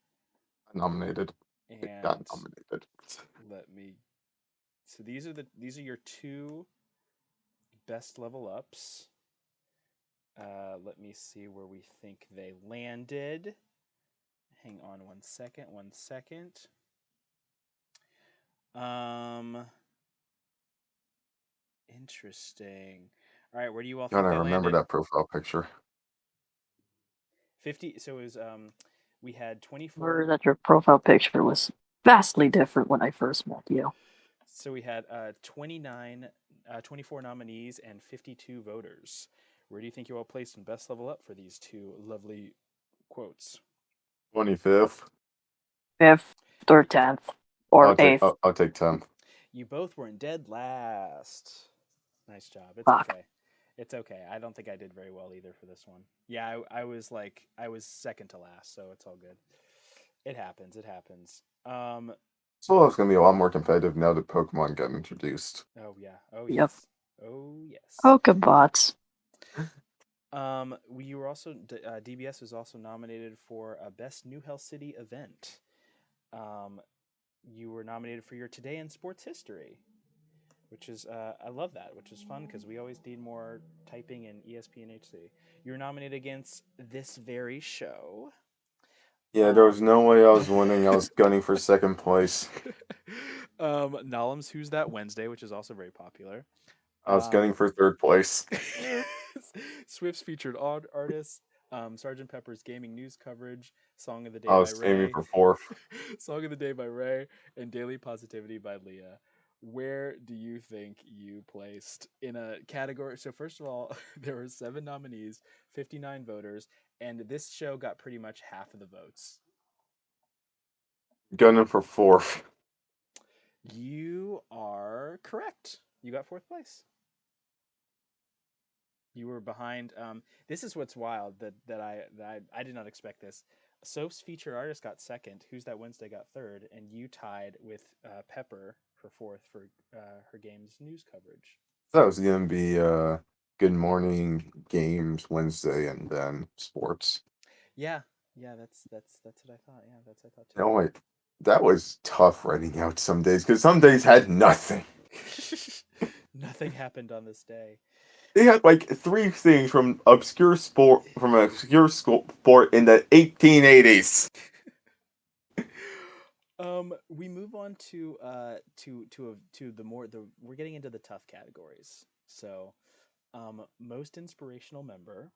Nominated. It got and nominated. let me. So these are your two best level ups. Let me see where we think they landed. Hang on one second. One second. Um, interesting. All right, where do you all think Gotta they remember landed? that profile picture. 50. So it was we had 24. Remember that your profile picture was vastly different when I first met you. So we had 24 nominees and 52 voters. Where do you think you all placed in best level up for these two lovely quotes? 25th. 5th or 10th or I'll take 8th. I'll take 10th. You both were in dead last. Nice job. It's Fuck. okay. It's okay. I don't think I did very well either for this one. Yeah, I was second to last, so it's all good. It happens. It happens. So it's gonna be a lot more competitive now that Pokemon got introduced. Oh yeah. Oh Yep. yes. Oh yes. Pokebots. You were also DBS was also nominated for a Best New Hell City event. Um, you were nominated for your Today in Sports History, which is I love that, which is fun because we always need more typing in ESPNHC. You were nominated against This Very Show. Yeah, there was no way I was winning. I was gunning for second place. Nolam's Who's That Wednesday, which is also very popular. I was gunning for third place. Swift's featured artists, Sergeant Pepper's gaming news coverage, Song of the Day I by was aiming Ray, for fourth. Song of the Day by Ray, and Daily Positivity by Leah. Where do you think you placed in a category? So first of all, there were 7 nominees, 59 voters, and this show got pretty much half of the votes. Gunning for fourth. You are correct. You got 4th place. You were behind. This is what's wild that I did not expect this. Soap's featured artist got second. Who's That Wednesday got third, and you tied with Pepper for fourth for her game's news coverage. That was gonna be Good Morning Games Wednesday and then sports. Yeah, yeah, that's what I thought. Yeah, that's what I thought You know what? That was tough writing out some days because some days had nothing. too. Nothing happened on this day. They had like 3 things from an obscure sport in the 1880s. We move on to the more the we're getting into the tough categories. So, most inspirational member.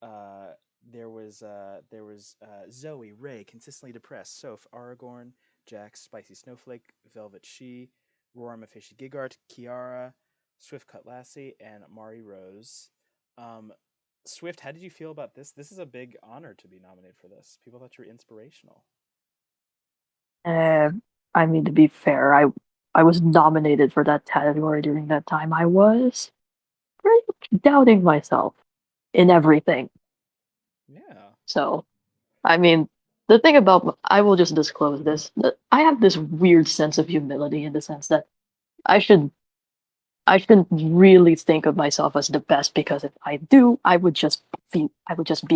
Uh, there was Zoe, Ray, consistently depressed, Soph, Aragorn, Jax, Spicy Snowflake, Velvet She, Rorma, Fishy Gigart, Kiara, Swiftcutlassie, and Mari Rose. Um, Swift, how did you feel about this? This is a big honor to be nominated for this. People thought you were inspirational. Uh, I mean, to be fair, I was nominated for that category during that time. I was pretty much doubting myself in everything. Yeah. So, I mean, the thing about I will just disclose this. I have this weird sense of humility in the sense that I should I shouldn't really think of myself as the best because if I do, I would just be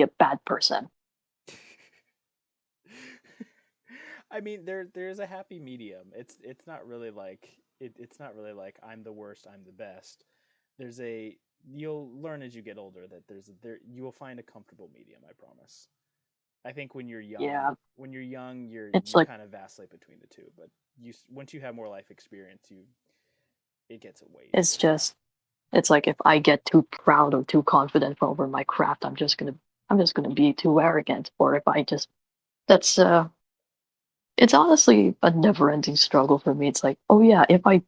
a bad person. I mean, there's a happy medium. It's not really like it's not really like I'm the worst, I'm the best. There's a You'll learn as you get older that there you will find a comfortable medium, I promise. I think Yeah, when you're young, it's you like kind of vacillate between the two, but once you have more life experience, you it gets way it's easier. just it's like if I get too proud or too confident over my craft, I'm just gonna be too arrogant. Or if I just that's it's honestly a never-ending struggle for me. It's like, oh yeah, if I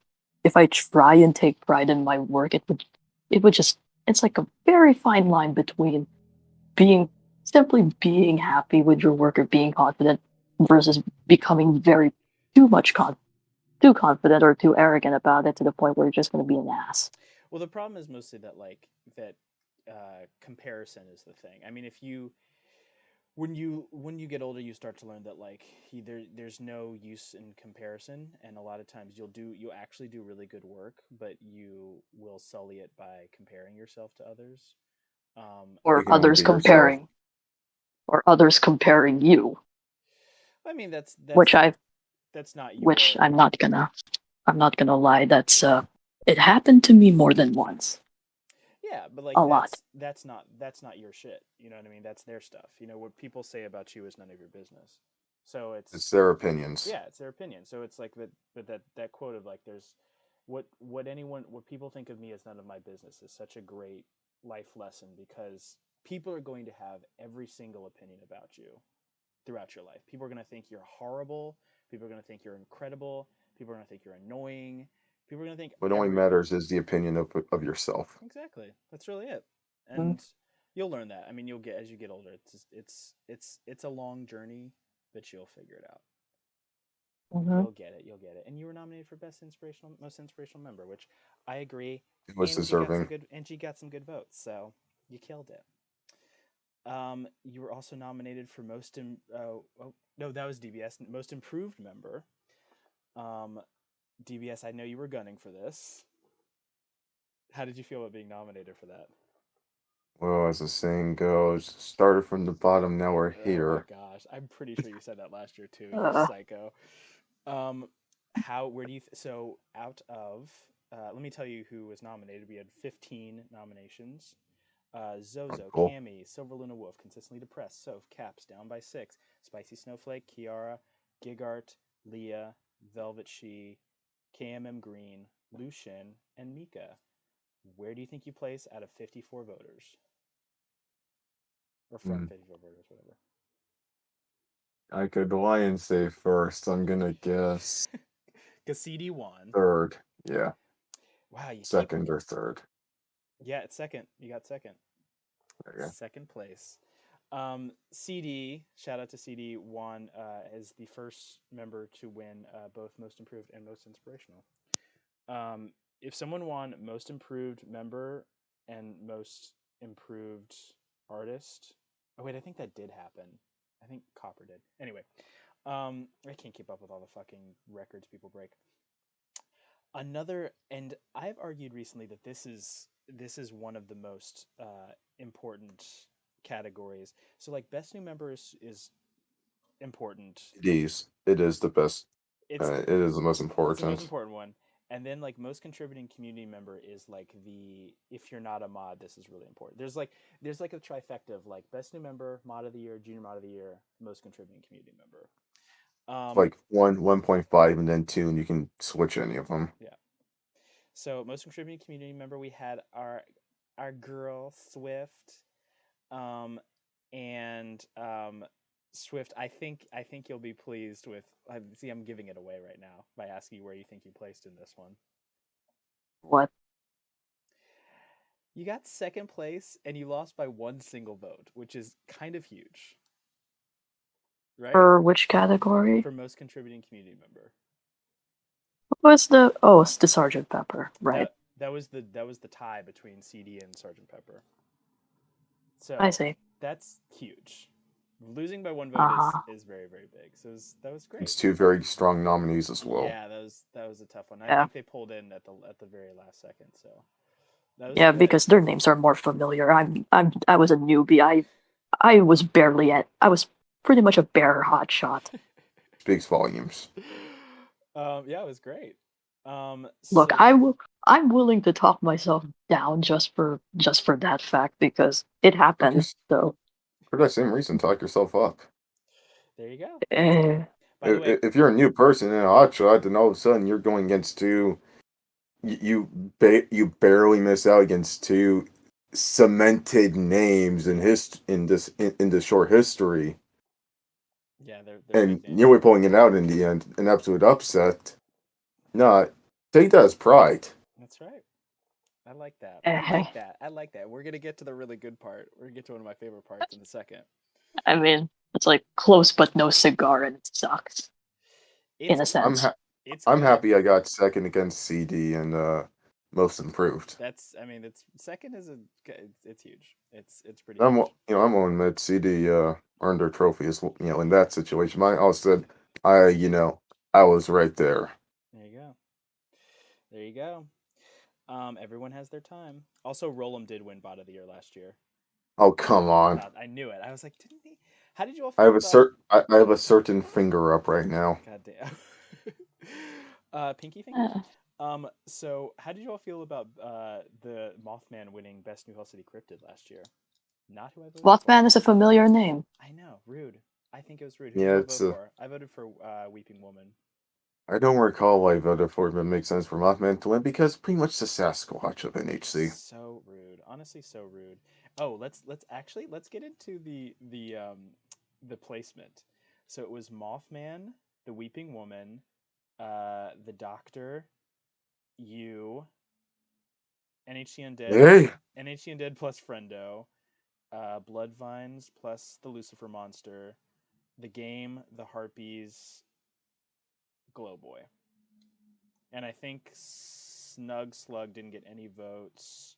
try and take pride in my work, it would just it's like a very fine line between being simply being happy with your work or being confident versus becoming very too much too confident or too arrogant about it to the point where you're just going to be an ass. Well, the problem is mostly that that comparison is the thing. I mean, if you when you get older, you start to learn that there's no use in comparison, and a lot of times you'll actually do really good work, but you will sully it by comparing yourself to others. or You can only others be yourself. comparing or others comparing you, I mean, which I that's not which your I'm not gonna lie, that's it happened to me more than once. yeah, but A lot. that's not your shit. You know what I mean? That's their stuff. You know what people say about you is none of your business. So It's their opinions. yeah, it's their opinion. So it's like that quote of like there's what people think of me as none of my business is such a great life lesson because people are going to have every single opinion about you throughout your life. People are going to think you're horrible. People are going to think you're incredible. People are going to think you're annoying. People are going to think What only matters is the opinion of yourself. exactly. That's really it. Mm-hmm. And you'll learn that. I mean, you'll get as you get older. It's a long journey, but you'll figure it out. Mm-hmm. You'll get it. And you were nominated for most inspirational member, which I agree. It was deserving. And she got some good votes. So you killed it. You were also nominated for oh no, that was DBS most improved member. Um, DBS, I know you were gunning for this. How did you feel about being nominated for that? Well, as the saying goes, started from the bottom, now we're Oh my here. gosh, I'm pretty sure you said that last year too. You Uh, psycho. Um, how where do you so out of let me tell you who was nominated. We had 15 nominations. Oh, Zozo, cool. Cammy, Silver Luna Wolf, Consistently Depressed, Soph, Caps, Down by 6, Spicy Snowflake, Kiara, Gigart, Leah, Velvet She, KMM Green, Lucian, and Mika. Where do you think you place out of 54 voters? Or from Hmm. 54 voters, whatever. I could lie and say first. I'm gonna guess Because CD won. third. Yeah, Wow, you keep. second or third. Yeah, it's second. You got second. There you go. Second place. CD, shout out to CD, won as the first member to win both Most Improved and Most Inspirational. If someone won Most Improved Member and Most Improved Artist, oh wait, I think that did happen. I think Copper did. Anyway, I can't keep up with all the fucking records people break. And I've argued recently that this is one of the most important categories. So like best new member is important. It is the best. It's It is the most it's the most important. important one. And then like most contributing community member is like the if you're not a mod, this is really important. There's like a trifecta of like best new member, mod of the year, junior mod of the year, most contributing community member. Like 1.5, and then 2, and you can switch any of them. Yeah. So most contributing community member, we had our girl Swift, um, and Swift. I think you'll be pleased with. See, I'm giving it away right now by asking you where you think you placed in this one. what? You got second place, and you lost by one single vote, which is kind of huge, right? For which category? For most contributing community member. What's the oh, it's the Sergeant Pepper, right? That was the tie between CD and Sergeant Pepper. I So see. that's huge. Losing by one vote Uh-huh. is very, very big. So that was great. It's two very strong nominees as well. Yeah, that was a tough one. I Yeah. think they pulled in at the very last second. So that was Yeah, good. because their names are more familiar. I was a newbie. I was I was pretty much a bare hotshot. Speaks volumes. Yeah, it was great. Look, So I'm willing to talk myself down just for that fact because it happened. So For that same reason, talk yourself up. there you go. eh, By the way, If you're a new person in a hotshot, then all of a sudden you're going against two. You barely miss out against two cemented names in this short history, yeah, they're and big names. you're pulling it out in the end, an absolute upset. No, take that as pride. That's right. I like that. I eh, like that. I like that. We're gonna get to the really good part. We're gonna get to one of my favorite parts in a second. I mean, it's like close but no cigar, and it sucks It's in a sense. it's I'm good. happy I got second against CD and most improved. That's I mean it's second is it's huge. It's pretty I'm huge. I'm on mid CD earned their trophy as well, in that situation. I also said I was right there. There you go. There you go. Everyone has their time. Also, Rollum did win Bot of the Year last year. Oh, come on. I knew it. I was like, didn't he? How did you all I feel have about? I have a certain finger up right now. God damn. Pinky finger. Eh, So how did you all feel about the Mothman winning Best New Hell City Cryptid last year? Not who I voted for. Mothman is a familiar name. I know, rude. I think it was rude. Who did Yeah, you all it's vote for? I voted for Weeping Woman. I don't recall why I voted for it, but it makes sense for Mothman to win because pretty much the Sasquatch of NHC. So rude. Honestly, so rude. Oh, let's get into the placement. So it was Mothman, the Weeping Woman, the Doctor, you, NHC Undead, Hey, NHC Undead plus Friendo, Bloodvines plus the Lucifer Monster, the Game, the Harpies, Glowboy. And I think Snug Slug didn't get any votes.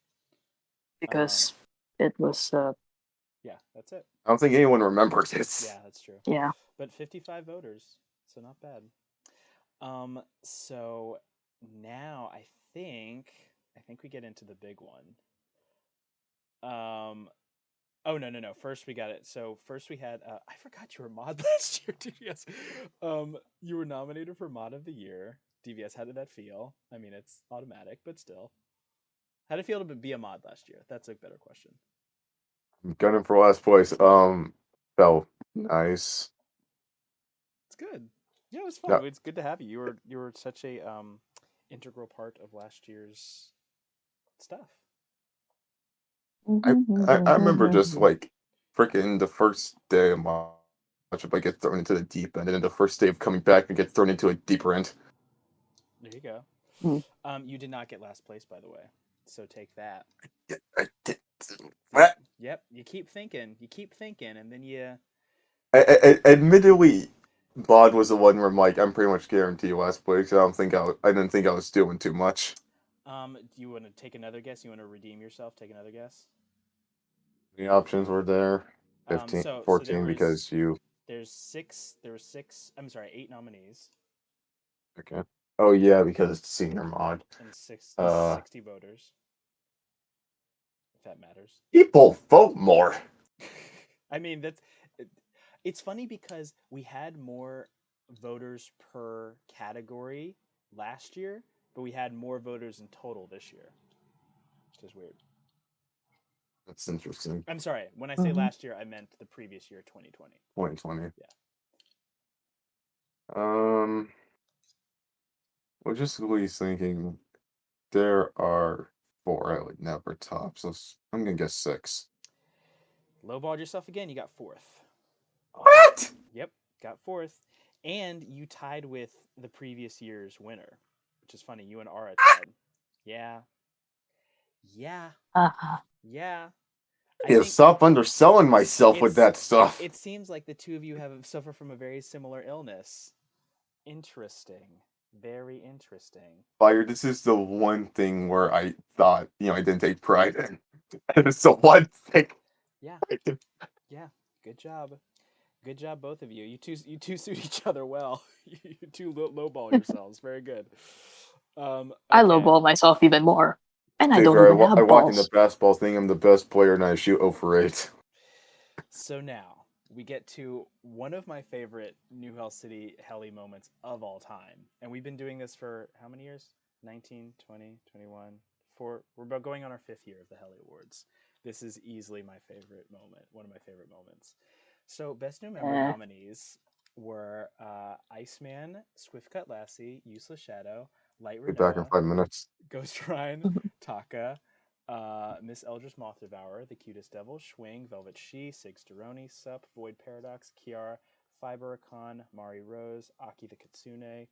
Because it was Yeah, that's it. I don't think anyone remembers this. Yeah, that's true. yeah. But 55 voters, so not bad. So now I think we get into the big one. Oh no. First we got it. So first we had I forgot you were mod last year, DVS. You were nominated for mod of the year. DVS, how did that feel? I mean, it's automatic, but still. How did it feel to be a mod last year? That's a better question. Gunning for last place. Felt nice. It's good. Yeah, it was fun. No, It's good to have you. You were such a integral part of last year's stuff. I remember just like freaking the first day of my matchup, I get thrown into the deep end, and then the first day of coming back, I get thrown into a deeper end. There you go. Mm. You did not get last place, by the way. So take that. Yeah, I did. What? Yep. You keep thinking, and then you. Admittedly, Bod was the one where I'm like, I'm pretty much guaranteed last place. I didn't think I was doing too much. Do you want to take another guess? You want to redeem yourself? Take another guess. The options were there. 15, So 14 because you. there's six. There were six. I'm sorry, 8 nominees Okay. Oh yeah, because it's senior mod. and 60 voters. If that matters. People vote more. I mean, it's funny because we had more voters per category last year, but we had more voters in total this year, which is weird. That's interesting. I'm sorry. When I say last year, I meant the previous year, 2020. 2020. Yeah. Logically thinking, there are 4 I would never top, so I'm gonna guess 6. Lowballed yourself again. You got 4th. What? Yep, got 4th. And you tied with the previous year's winner, which is funny. You and Ara tied. Yeah. Yeah. Yeah. I need to stop underselling myself with that stuff. It seems like the two of you have suffered from a very similar illness. Interesting. Very interesting. Fire, this is the one thing where I thought, I didn't take pride in. It's the one thing. Yeah. I did. Yeah. Good job. Good job, both of you. You two suit each other well. You two lowball yourselves. Very good. I Okay. lowball myself even more. And I don't Figure even I have walk in the balls. basketball thing. I'm the best player, and I shoot 0 for 8. So now we get to one of my favorite New Hell City Heli moments of all time. And we've been doing this for how many years? 19, 20, 21, 4. We're about going on our 5th year of the Heli Awards. This is easily my favorite moment, one of my favorite moments. So, Best New Member Eh. nominees were Iceman, Swiftcutlassie, Useless Shadow, Light Be back in Renoa, 5 minutes. Ghost Rhine, Taka, Miss Eldritch Moth Devourer, The Cutest Devil, Schwing, Velvet She, Sigs Deroni, Sup, Void Paradox, Kiara, Fibericon, Mari Rose, Aki the Kitsune,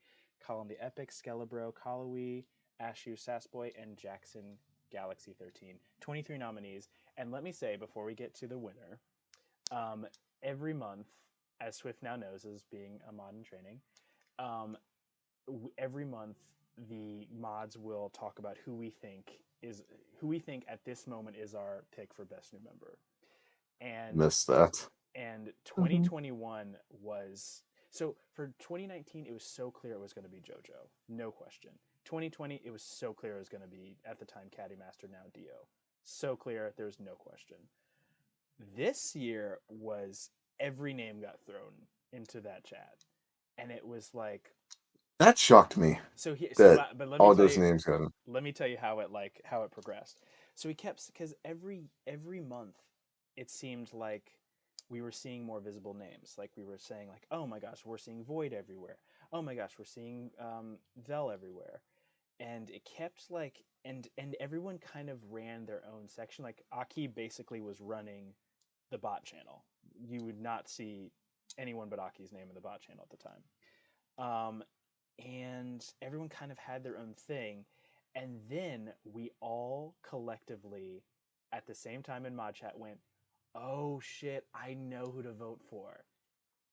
Colin the Epic, Skelebro, Kalawi, Ashu Sassboy, and Jackson Galaxy 13. 23 nominees. And let me say, before we get to the winner, every month, as Swift now knows, as being a mod in training, every month the mods will talk about who we think at this moment is our pick for best new member. And Missed that. and 2021 was so for 2019 it was so clear it was going to be JoJo, no question. 2020 it was so clear it was going to be at the time Caddy Master, now Dio. So clear, there's no question. This year was every name got thrown into that chat, and it was like That shocked me. so he so That but all those names got him. let me tell you how it progressed. So he kept, because every month it seemed like we were seeing more visible names. Like we were saying like, oh my gosh, we're seeing Void everywhere. Oh my gosh, we're seeing Vel everywhere. And it kept like and everyone kind of ran their own section. Like Aki basically was running the bot channel. You would not see anyone but Aki's name in the bot channel at the time. And everyone kind of had their own thing. And then we all collectively, at the same time in mod chat, went, oh shit, I know who to vote for.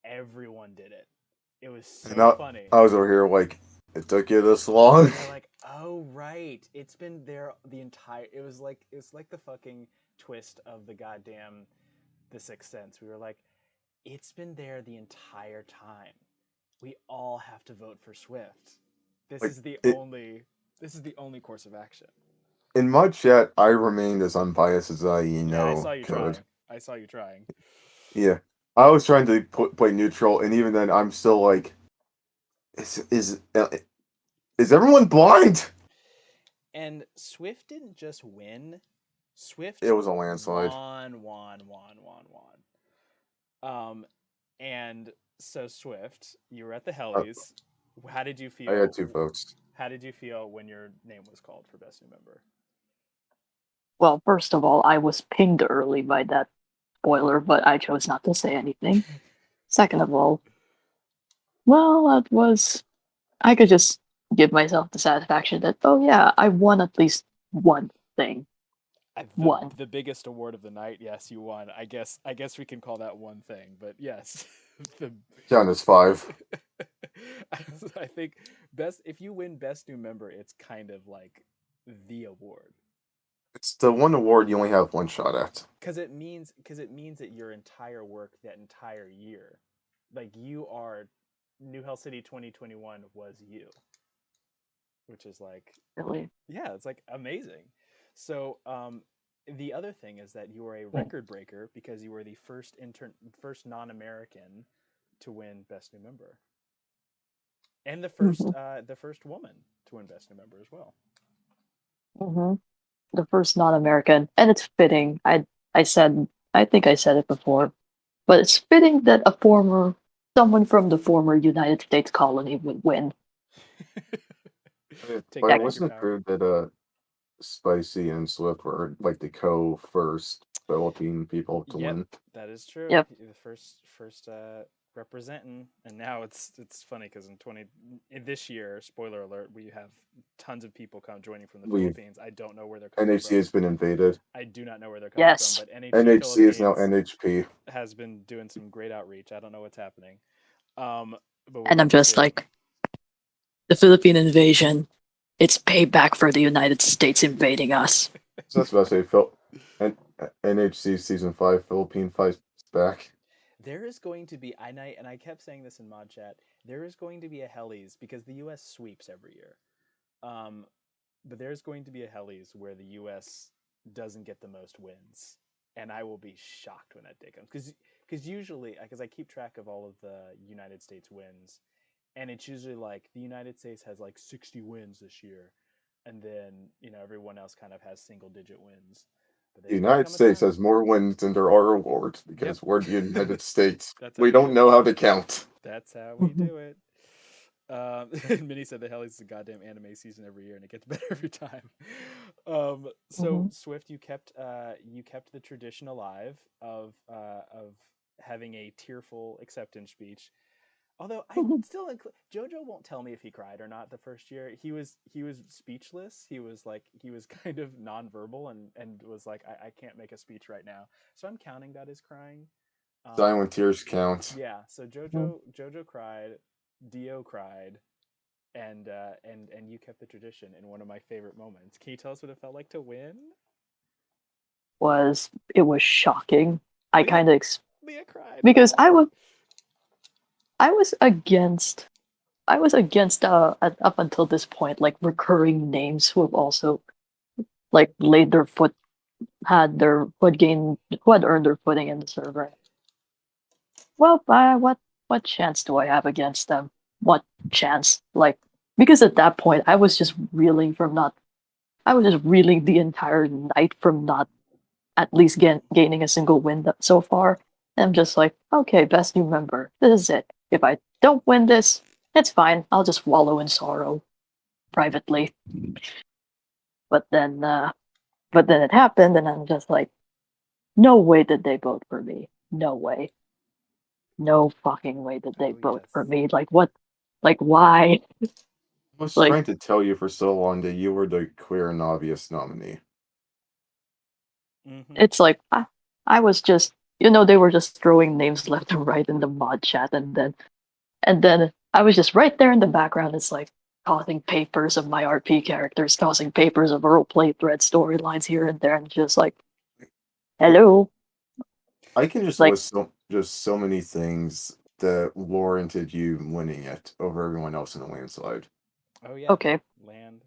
Everyone did it. It was so funny. I was over here like, it took you this long? They're like, oh right, it's been there the entire. It's like the fucking twist of the goddamn The Sixth Sense. We were like, it's been there the entire time. We all have to vote for Swift. This Like, is the only course of action. In my chat, I remained as unbiased as I Yeah, I saw you could. trying. I saw you trying. Yeah, I was trying to play neutral, and even then, I'm still like, is everyone blind? And Swift didn't just win. Swift It was a landslide. won. And so Swift, you were at the Uh, Hellies. How did you I had feel? 2 votes. How did you feel when your name was called for best new member? Well, first of all, I was pinged early by that spoiler, but I chose not to say anything. Second of all, well, that was. I could just give myself the satisfaction that, oh yeah, I won at least one thing. One. The biggest award of the night. Yes, you won. I guess we can call that one thing. But yes, the Count as 5. I think best if you win best new member, it's kind of like the award. It's the one award you only have one shot at. Because it means that your entire work that entire year, like you are, New Hell City 2021 was you, which is like Really. yeah, it's like amazing. So the other thing is that you were a record breaker because you were the first non-American to win best new member, and the first woman to win best new member as well. Mm-hmm. The first non-American, and it's fitting. I think I said it before, but it's fitting that someone from the former United States colony would win. But wasn't it true that Spicy and Swift were like the first Philippine people to win? That is true. Yep. The first representing, and now it's funny because in this year, spoiler alert, we have tons of people joining from the Philippines. I don't know where they're coming NHC from. has been invaded. I do not know where they're coming Yes. from, but NHC is now NHP. has been doing some great outreach. I don't know what's happening. And I'm just like, the Philippine invasion, it's payback for the United States invading us. So that's what I say. NHC Season 5, Philippine Fights back. there is going to be, and I kept saying this in mod chat. There is going to be a Hellies because the U.S. sweeps every year. But there's going to be a Hellies where the U.S. doesn't get the most wins, and I will be shocked when that day comes. Because usually, because I keep track of all of the United States wins, and it's usually like the United States has like 60 wins this year, and then everyone else kind of has single-digit wins. But The there's going to United come a States time. has more wins than there are awards Yep. because we're the United States. That's how We we don't do know it. how to count. That's how we do it. Minnie said the Hellies is a goddamn anime season every year, and it gets better every time. So Swift, you kept the tradition alive of having a tearful acceptance speech. Although I still JoJo won't tell me if he cried or not the first year. He was speechless. He was kind of nonverbal and was like, I can't make a speech right now. So I'm counting that as crying. Silent tears count. Yeah. So JoJo cried, Dio cried, and you kept the tradition in one of my favorite moments. Can you tell us what it felt like to win? It was shocking. I kind of Leah cried because I was against up until this point like recurring names who have also like laid their foot had their foot gained who had earned their footing in the server. Well, what chance do I have against them? What chance? Like because at that point I was just reeling the entire night from not at least gaining a single win so far. And I'm just like, okay, best new member. This is it. If I don't win this, it's fine. I'll just wallow in sorrow privately. But then it happened, and I'm just like, no way did they vote for me. No way. No fucking way did they vote for me. Like what? Like why? I was Like trying to tell you for so long that you were the queer and obvious nominee. it's like I was just they were just throwing names left and right in the mod chat, and then I was just right there in the background. It's like causing papers of my RP characters, causing papers of roleplay thread storylines here and there, and just like, hello. I can just Like, list so many things that warranted you winning it over everyone else in the landslide. Oh yeah. okay, Landslide.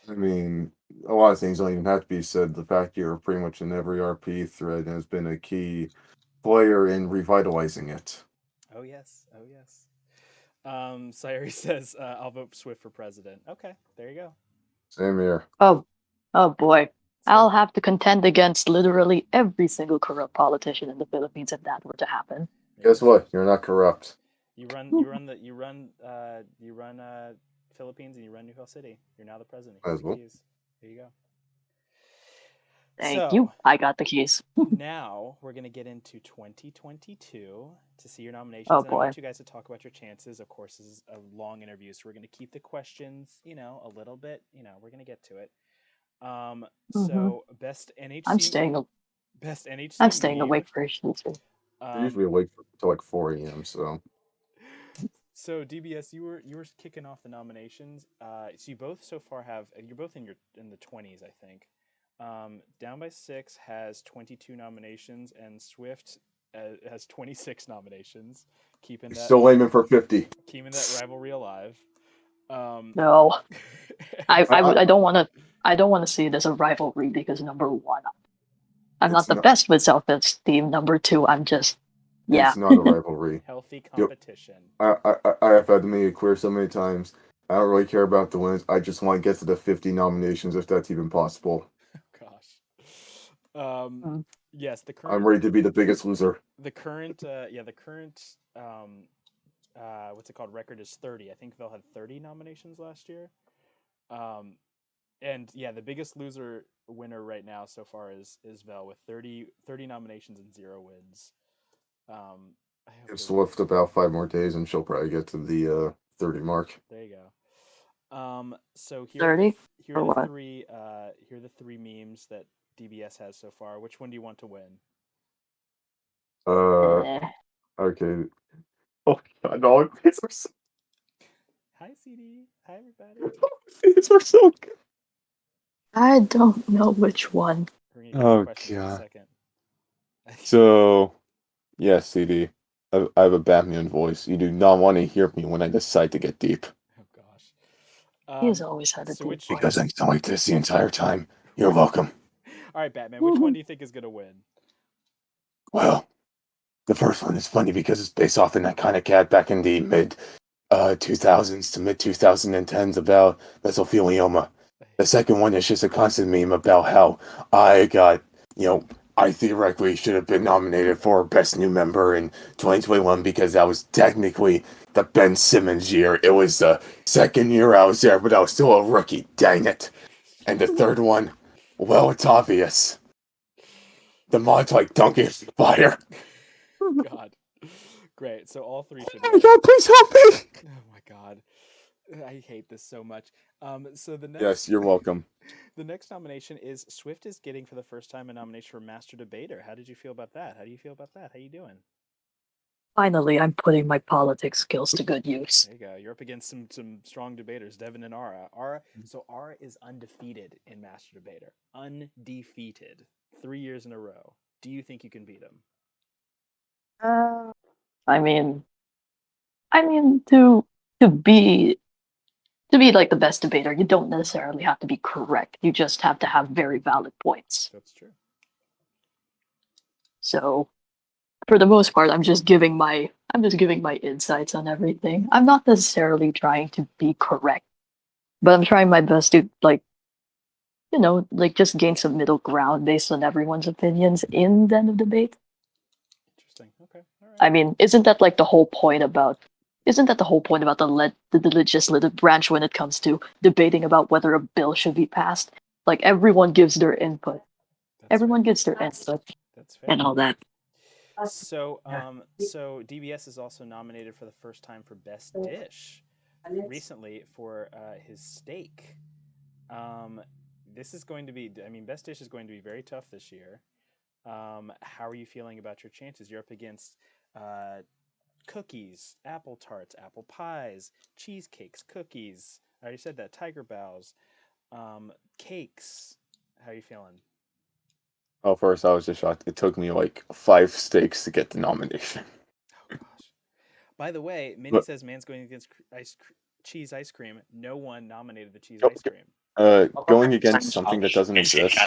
I mean, a lot of things don't even have to be said. The fact you're pretty much in every RP thread has been a key player in revitalizing it. Oh yes. Sayuri says, "I'll vote Swift for president." Okay, there you go. Same here. oh boy, So, I'll have to contend against literally every single corrupt politician in the Philippines if that were to happen. Guess what? You're not corrupt. You run Philippines and you run New Hill City. You're now the president. As well. Keys. There you go. Thank you. I got the keys. Now we're gonna get into 2022 to see your nominations. Oh And I boy. want you guys to talk about your chances. Of course, this is a long interview, so we're gonna keep the questions, a little bit. We're gonna get to it. So best NHC. I'm staying Best NHC. I'm staying meme. awake for HC. I usually awake till like 4 a.m. So DBS, you were kicking off the nominations. So you both so far you're both in the 20s, I think. Down by 6 has 22 nominations, and Swift has 26 nominations. Still aiming for 50. Keeping that rivalry alive. No, I don't want to see it as a rivalry because number one, I'm not the best with self-esteem. Number two, I'm just It's not a rivalry. Healthy competition. I have had to make it clear so many times. I don't really care about the wins. I just want to get to the 50 nominations if that's even possible. Gosh. Yes, the current. I'm ready to be the biggest loser. The current what's it called? Record is 30. I think Vel had 30 nominations last year. And yeah, the biggest loser winner right now so far is Vel with 30 nominations and 0 wins. Give Swift about 5 more days, and she'll probably get to the 30 mark. There you go. So here 30. Here are the 3 memes that DBS has so far. Which one do you want to win? Okay. Oh god, no, these are so... Hi CD. Hi everybody. These are so good. I don't know which one. Oh god. So, yes, CD. I have a Batman voice. You do not want to hear me when I decide to get deep. Oh gosh. He has always had a So deep which? voice. Because I sound like this the entire time. You're welcome. All right, Batman. Which one do you think is gonna win? Well, the first one is funny because it's based off an iconic ad back in the mid 2000s to mid 2010s about mesothelioma. The second one is just a constant meme about how I got, I theoretically should have been nominated for Best New Member in 2021 because that was technically the Ben Simmons year. It was the second year I was there, but I was still a rookie. Dang it. And the third one, well, it's obvious. The mod's like dunking fire. God. Great. So all three should Oh my win. god, please help me! Oh my god. I hate this so much. So the next Yes, you're welcome. the next nomination is Swift is getting for the first time a nomination for Master Debater. How did you feel about that? How do you feel about that? How you doing? Finally, I'm putting my politics skills to good use. There you go. You're up against some strong debaters, Devin and Ara. So Ara is undefeated in Master Debater. Undefeated. 3 years in a row. Do you think you can beat him? I mean, to be like the best debater, you don't necessarily have to be correct. You just have to have very valid points. That's true. So, for the most part, I'm just giving my insights on everything. I'm not necessarily trying to be correct, but I'm trying my best to just gain some middle ground based on everyone's opinions in the end of debate. Interesting. Okay. All right. I mean, isn't that the whole point about the legislative branch when it comes to debating about whether a bill should be passed? Like everyone gives their input. Everyone gives their input That's fair. and all that. So, so DBS is also nominated for the first time for Best Dish recently for his steak. This is going to be, I mean, Best Dish is going to be very tough this year. How are you feeling about your chances? You're up against cookies, apple tarts, apple pies, cheesecakes, cookies. I already said that. Tiger bows, cakes. How are you feeling? Oh, first I was just shocked. It took me like 5 steaks to get the nomination. Oh gosh. By the way, Minnie But- says man's going against cheese ice cream. No one nominated the cheese Nope. ice cream. Going against something that doesn't exist.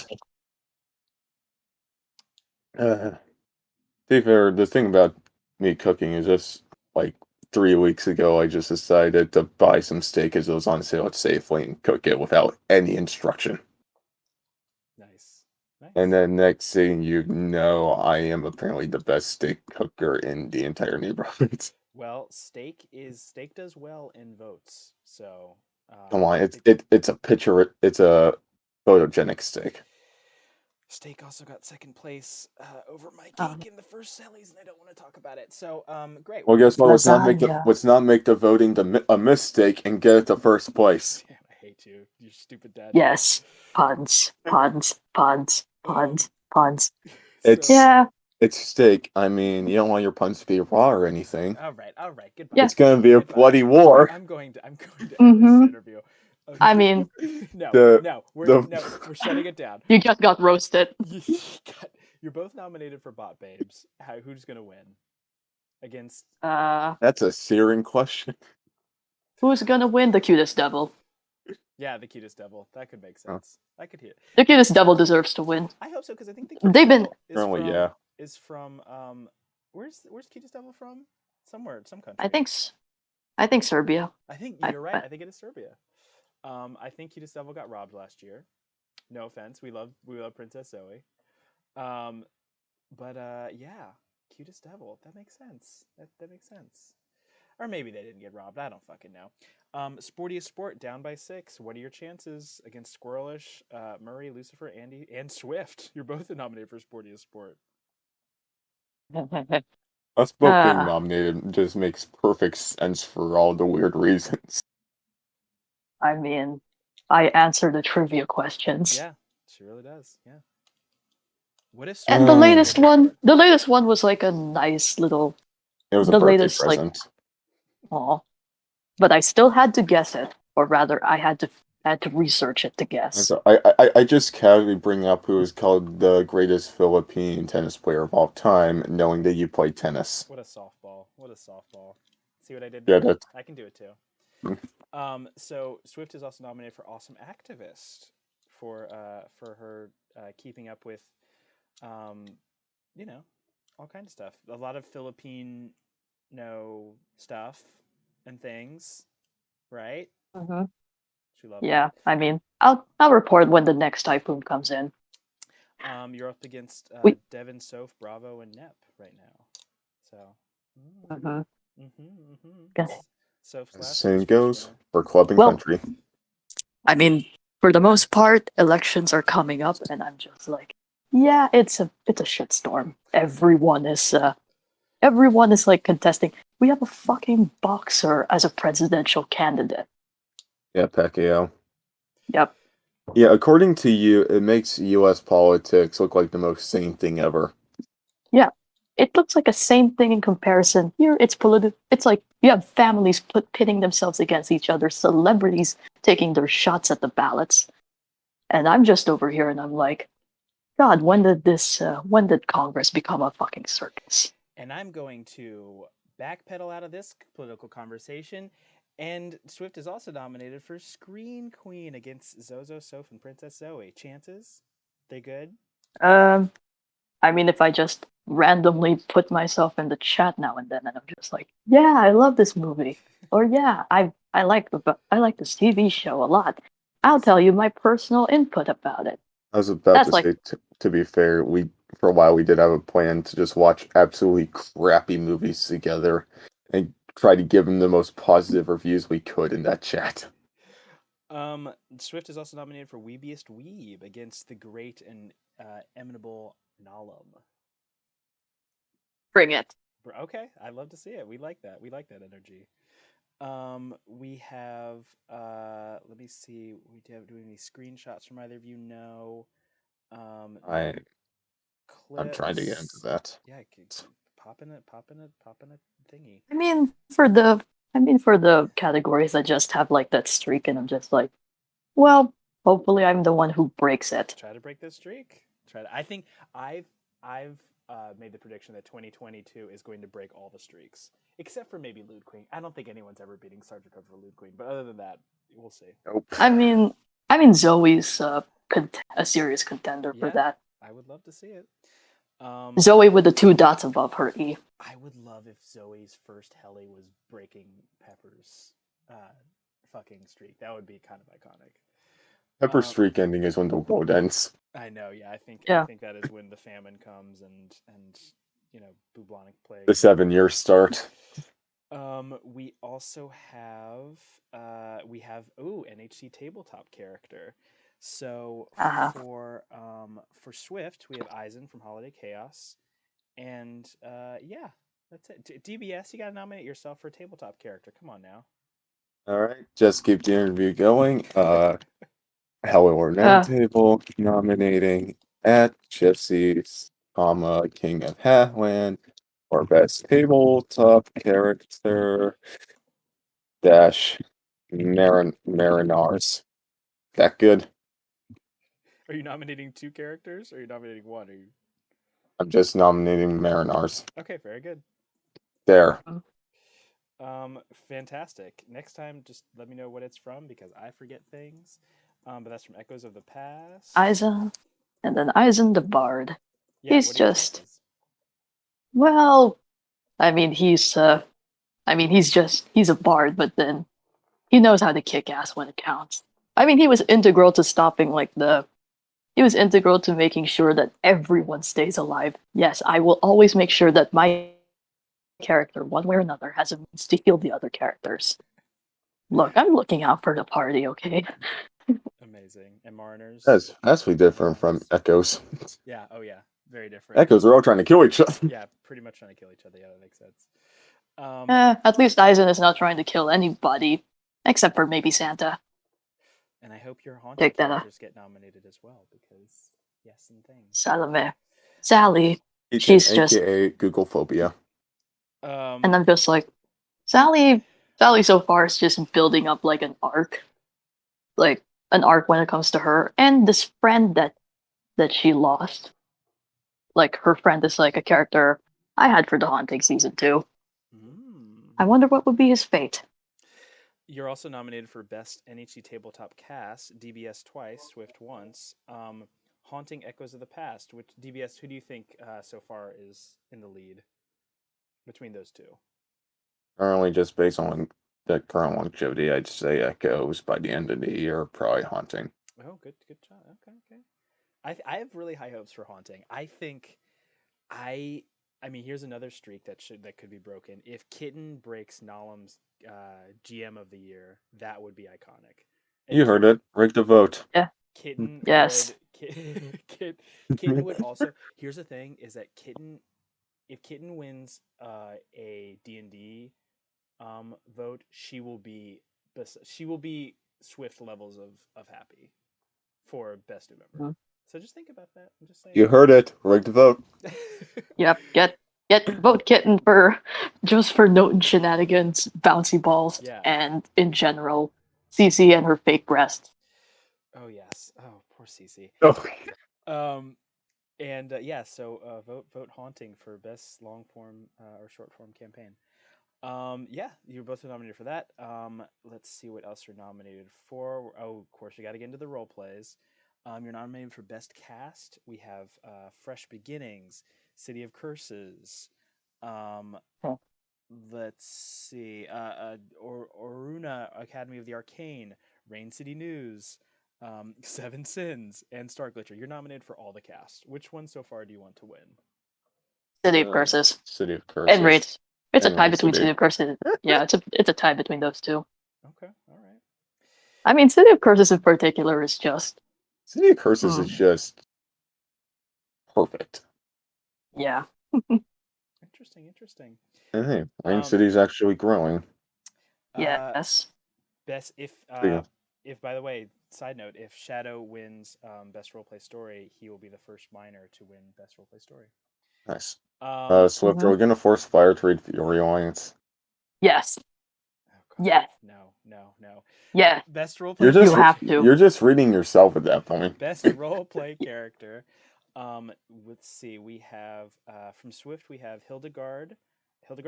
To be fair, the thing about me cooking is just like 3 weeks ago, I just decided to buy some steak as it was on sale at Safeway and cook it without any instruction. Nice. Nice. And then next thing you know, I am apparently the best steak cooker in the entire neighborhood. Well, steak does well in votes. So Come on, I it's think it's a picture. It's a photogenic steak. steak also got second place over my Um, cake in the first Sally's, and I don't want to talk about it. So great. Well, guess what? Lasagna. Let's not make the voting a mistake and get it to first place. Damn, I hate you. You stupid dad. Yes, puns. It's So- Yeah, it's steak. I mean, you don't want your puns to be raw or anything. All right. Goodbye. Yeah. It's gonna be a Goodbye. bloody war. I'm going to end this Mhm. interview. Okay. I mean, we're shutting it down. you just got roasted. You're both nominated for Bot Babes. Who's gonna win? Against That's a searing question. Who's gonna win? The cutest devil. the cutest devil. That could make Oh. sense. I could hear. The cutest devil deserves to win. I hope so because I think the They've been- Apparently, yeah. is from where's cutest devil from? Some country. I think Serbia. I think I- you're right. I think it is Serbia. I think Cutest Devil got robbed last year. No offense, we love Princess Zoe. But yeah, Cutest Devil. That makes sense. That makes sense. Or maybe they didn't get robbed. I don't fucking know. Sportiest Sport down by 6. What are your chances against Squirrelish, Murray, Lucifer, Andy, and Swift? You're both nominated for Sportiest Sport. Us both being Ah. nominated just makes perfect sense for all the weird reasons. I mean, I answer the trivia questions. Yeah, she really does. Yeah. What if? And the Mm. latest one was like a nice little It was a The birthday latest, like- present. aw. But I still had to guess it. Or rather, I had to I had to research it to guess. So I just casually bring up who is called the greatest Philippine tennis player of all time, knowing that you play tennis. What a softball! What a softball! See what I did Yeah, there? that. I can do it too. So Swift is also nominated for Awesome Activist for her keeping up with, um, you know, all kinds of stuff. A lot of Filipino stuff and things, right? Hmm. She loved Yeah, that. I mean, I'll report when the next typhoon comes in. You're up against We. Devin, Soph, Bravo, and Nep right now. So, Hmm. Soph's As the last year's saying first goes, winner. for club and Well, country. I mean, for the most part, elections are coming up, and I'm just like, yeah, it's a shitstorm. Everyone is like contesting. We have a fucking boxer as a presidential candidate. Yeah, Pacquiao. Yep. Yeah, according to you, it makes U.S. politics look like the most sane thing ever. Yeah. It looks like a same thing in comparison. Here, it's political. It's like you have families pitting themselves against each other, celebrities taking their shots at the ballots, and I'm just over here, and I'm like, God, when did Congress become a fucking circus? And I'm going to backpedal out of this political conversation. And Swift is also nominated for Screen Queen against Zozo, Soph, and Princess Zoe. Chances? They good? Um, I mean, if I just randomly put myself in the chat now and then, and I'm just like, yeah, I love this movie, or yeah, I like this TV show a lot. I'll tell you my personal input about it. I was about That's to like, say, to be fair, for a while we did have a plan to just watch absolutely crappy movies together and try to give them the most positive reviews we could in that chat. Swift is also nominated for Weebiest Weeb against the great and eminable Nalum. bring it. Okay, I'd love to see it. We like that. We like that energy. We have let me see. Do we have any screenshots from either of you? No. I'm trying to get into Clips. that. Yeah, pop in a thingy. I mean, for the categories that just have like that streak, and I'm just like, well, hopefully I'm the one who breaks it. Try to break this streak. I think I've made the prediction that 2022 is going to break all the streaks, except for maybe Lewd Queen. I don't think anyone's ever beating Sergeant Pepper for Lewd Queen, but other than that, we'll see. Nope. I mean, Zoe's a serious contender for Yeah, that. I would love to see it. Zoe with the 2 dots above her E. I would love if Zoe's first heli was breaking Pepper's fucking streak. That would be kind of iconic. Pepper streak ending is when the world ends. I know, yeah. I think that is when the famine comes and bubonic plague. The 7-year start. We also have NHC tabletop character. So for Swift, we have Eisen from Holiday Chaos, and yeah, that's it. DBS, you gotta nominate yourself for a tabletop character. Come on now. All right, just keep the interview going. Hello or No Table nominating at Gypsies, King of Hatland, or Best Tabletop Character dash Marinars. That good? Are you nominating 2 characters, or are you nominating 1? Are you... I'm just nominating Marinars. Okay, very good. There. Fantastic. Next time, just let me know what it's from because I forget things. But that's from Echoes of the Past. Eisen, and then Eisen the Bard. Yeah, he's just, well, he's a bard, but then he knows how to kick ass when it counts. He was integral to he was integral to making sure that everyone stays alive. Yes, I will always make sure that my character, one way or another, has a means to heal the other characters. Look, I'm looking out for the party, okay? Amazing. And Mariners? That's vastly different from Echoes. Yeah, oh yeah. Very different. Echoes are all trying to kill each other. Yeah, pretty much trying to kill each other. Yeah, that makes sense. At least Eisen is not trying to kill anybody, except for maybe Santa. And I hope your haunted characters get nominated as well, because yes and things. Salome. Sally. She's just AKA Google phobia. And I'm just like, Sally so far is just building up like an arc. Like, an arc when it comes to her and this friend that she lost. Like her friend is like a character I had for The Haunting season 2. I wonder what would be his fate. You're also nominated for Best NHC Tabletop Cast, DBS twice, Swift once. Haunting Echoes of the Past, which DBS, who do you think so far is in the lead between those two? Currently, just based on the current longevity, I'd say Echoes by the end of the year, probably Haunting. Oh, good job. Okay. I have really high hopes for Haunting. I think I I mean, here's another streak that could be broken. If Kitten breaks Nalam's GM of the year, that would be iconic. You heard it. Rig the vote. Yeah. Kitten Yes. would Kitten would also. Here's the thing: is that Kitten, if Kitten wins a D&D vote, she will be Swift levels of happy for best new member. Mhm. So just think about that. I'm just saying. You heard it. Rig the vote. Yep. Get vote Kitten for just for note and shenanigans, bouncy balls, Yeah. and in general, Cece and her fake breasts. Oh yes. Oh, poor Cece. Oh. And so vote Haunting for best long form or short form campaign. Yeah, you're both nominated for that. Let's see what else you're nominated for. Oh, of course, you got to get into the role plays. You're nominated for best cast. We have Fresh Beginnings, City of Curses. Um, Oh. let's see, Oruna Academy of the Arcane, Rain City News, Seven Sins, and Star Glitcher. You're nominated for all the cast. Which one so far do you want to win? City of Curses. City of Curses. And Raids. It's a And tie Raid between City. City of Curses. Yeah, it's a tie between those two. Okay, all right. I mean, City of Curses in particular is just City of Curses is just perfect. yeah. Interesting. And hey, Rain City's actually growing. Yes. Best Yeah. if by the way, side note, if Shadow wins best roleplay story, he will be the first minor to win best roleplay story. Nice. Swift, Mhm. are we gonna force Fire to read Fury Alliance? Yes. Oh, God. Yes. No. Yeah. Best roleplay. You have to. You're just reading yourself at that point. Best roleplay character. Let's see. We have from Swift. We have Hildegard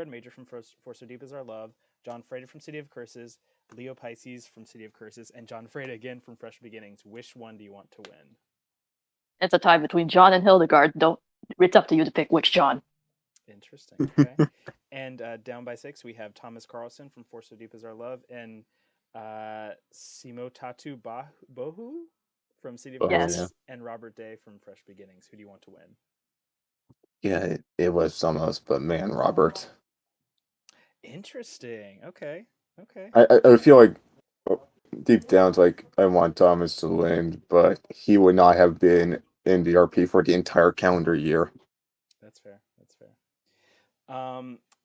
Major from For So Deep Is Our Love, John Freda from City of Curses, Leo Pisces from City of Curses, and John Freda again from Fresh Beginnings. Which one do you want to win? It's a tie between John and Hildegard. It's up to you to pick which John. Interesting. Okay. And down by 6, we have Thomas Carlson from For So Deep Is Our Love and Simo Tatu Bohu from City of Curses and Robert Day from Fresh Beginnings. Who do you want to win? Yeah, it was almost, but man, Robert. Interesting. Okay. I feel like deep down, it's like I want Thomas to win, but he would not have been in the RP for the entire calendar year. That's fair.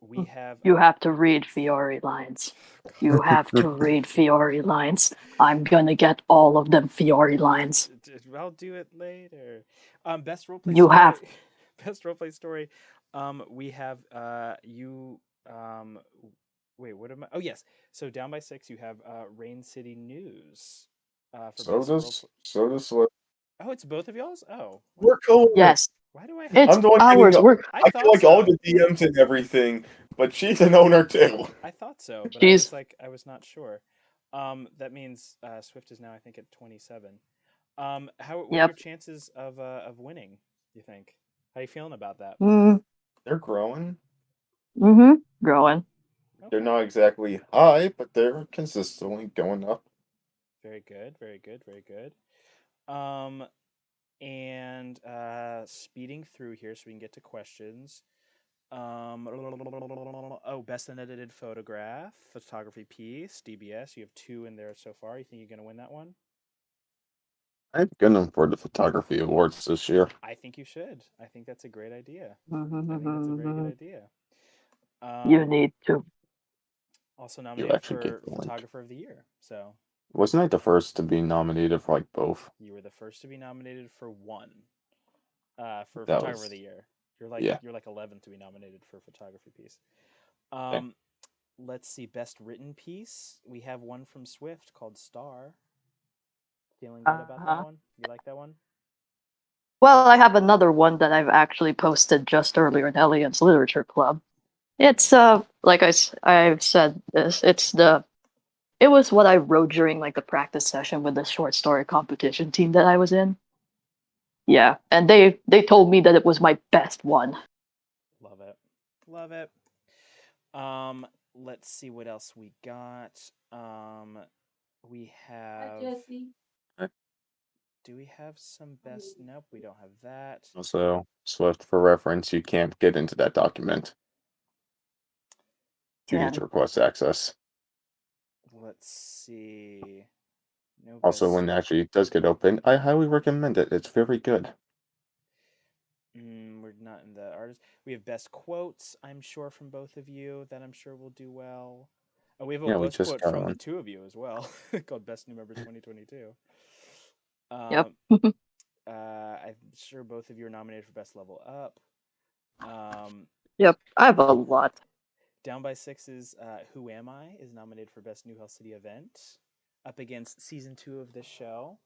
We have. You have to read Fiore lines. You have to read Fiore lines. I'm gonna get all of them Fiore lines. I'll do it later. Best roleplay You story. have. Best roleplay story. We have you. Wait, what am I? Oh yes. So down by 6, you have Rain City News. For So does what Oh, it's both of y'all's. Oh, we're co Yes. why do I have? It's I'm the one ours. getting. I I feel thought like all so. the DMs and everything, but she's an owner too. I thought so, but She's I was not sure. That means Swift is now, I think, at 27. What are your yep. chances of winning? You think? How are you feeling about that? They're growing. Growing. They're not exactly high, but they're consistently going up. Very good. And speeding through here so we can get to questions. Best unedited photography piece, DBS. You have 2 in there so far. You think you're gonna win that one? I'm gunning for the photography awards this year. I think you should. I think that's a great idea. Mm-hmm. I think that's a very good idea. You need to. Also You nominated actually for get the link. Photographer of the Year. So Wasn't I the first to be nominated for like both? you were the first to be nominated for one. For That Photographer of was the Year. You're like 11th to be nominated for photography piece. Let's see, best written piece. We have one from Swift called Star. Feeling good about that Uh-huh. one? You like that one? Well, I have another one that I've actually posted just earlier in Elliot's Literature Club. It's like I've said this. It was what I wrote during like the practice session with the short story competition team that I was in. Yeah, and they told me that it was my best one. Love it. Love it. Let's see what else we got. We have. Do we have some best? Nope, we don't have that. Also, Swift, for reference, you can't get into that document due Yeah. to request access. Let's see. No Also, best. when it actually does get open, I highly recommend it. It's very good. We're not in the artist. We have best quotes, I'm sure, from both of you that I'm sure will do well. Oh, we have a Yeah, we best just quote got from the one. two of you as well, called Best New Members 2022. Yep. I'm sure both of you are nominated for Best Level Up. Yep. I have a lot. Down by Six's Who Am I is nominated for Best New Hell City Event, up against Season 2 of this show.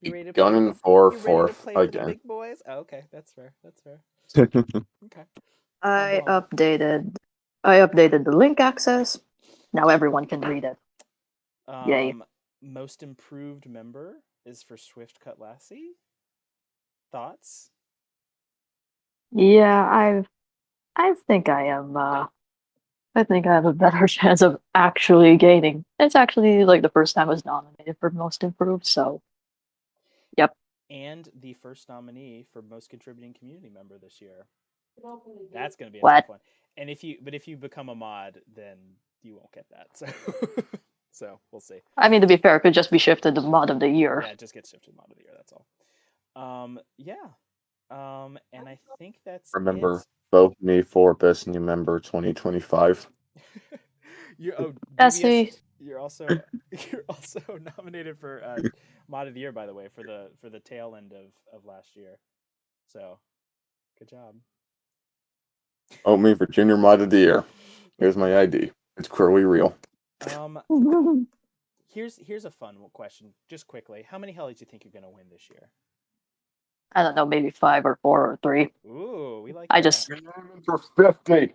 You ready to play Gunning for, for you ready to fourth play for the again. big boys? Oh, okay, that's fair. That's fair. Okay. I Although- updated the link access. Now everyone can read it. Yay. Most improved member is for Swiftcutlassie. Thoughts? Yeah, I think I am I think I have a better chance of actually gaining. It's actually like the first time I was nominated for most improved, so yep. And the first nominee for most contributing community member this year. That's going to be a What? tough one. And if you become a mod, then you won't get that. So so we'll see. I mean, to be fair, it could just be shifted to mod of the year. Yeah, it just gets shifted to mod of the year, that's all. Yeah. And I think that's Remember, it. vote me for Best New Member 2025. DBS, Bessie. you're also nominated for mod of the year, by the way, for the tail end of last year. So good job. Vote me for Junior Mod of the Year. Here's my ID. It's Crowley Real. Here's a fun question, just quickly. How many Hellies do you think you're gonna win this year? I don't know, maybe 5 or 4 or 3. Ooh, we like I that. just For 50.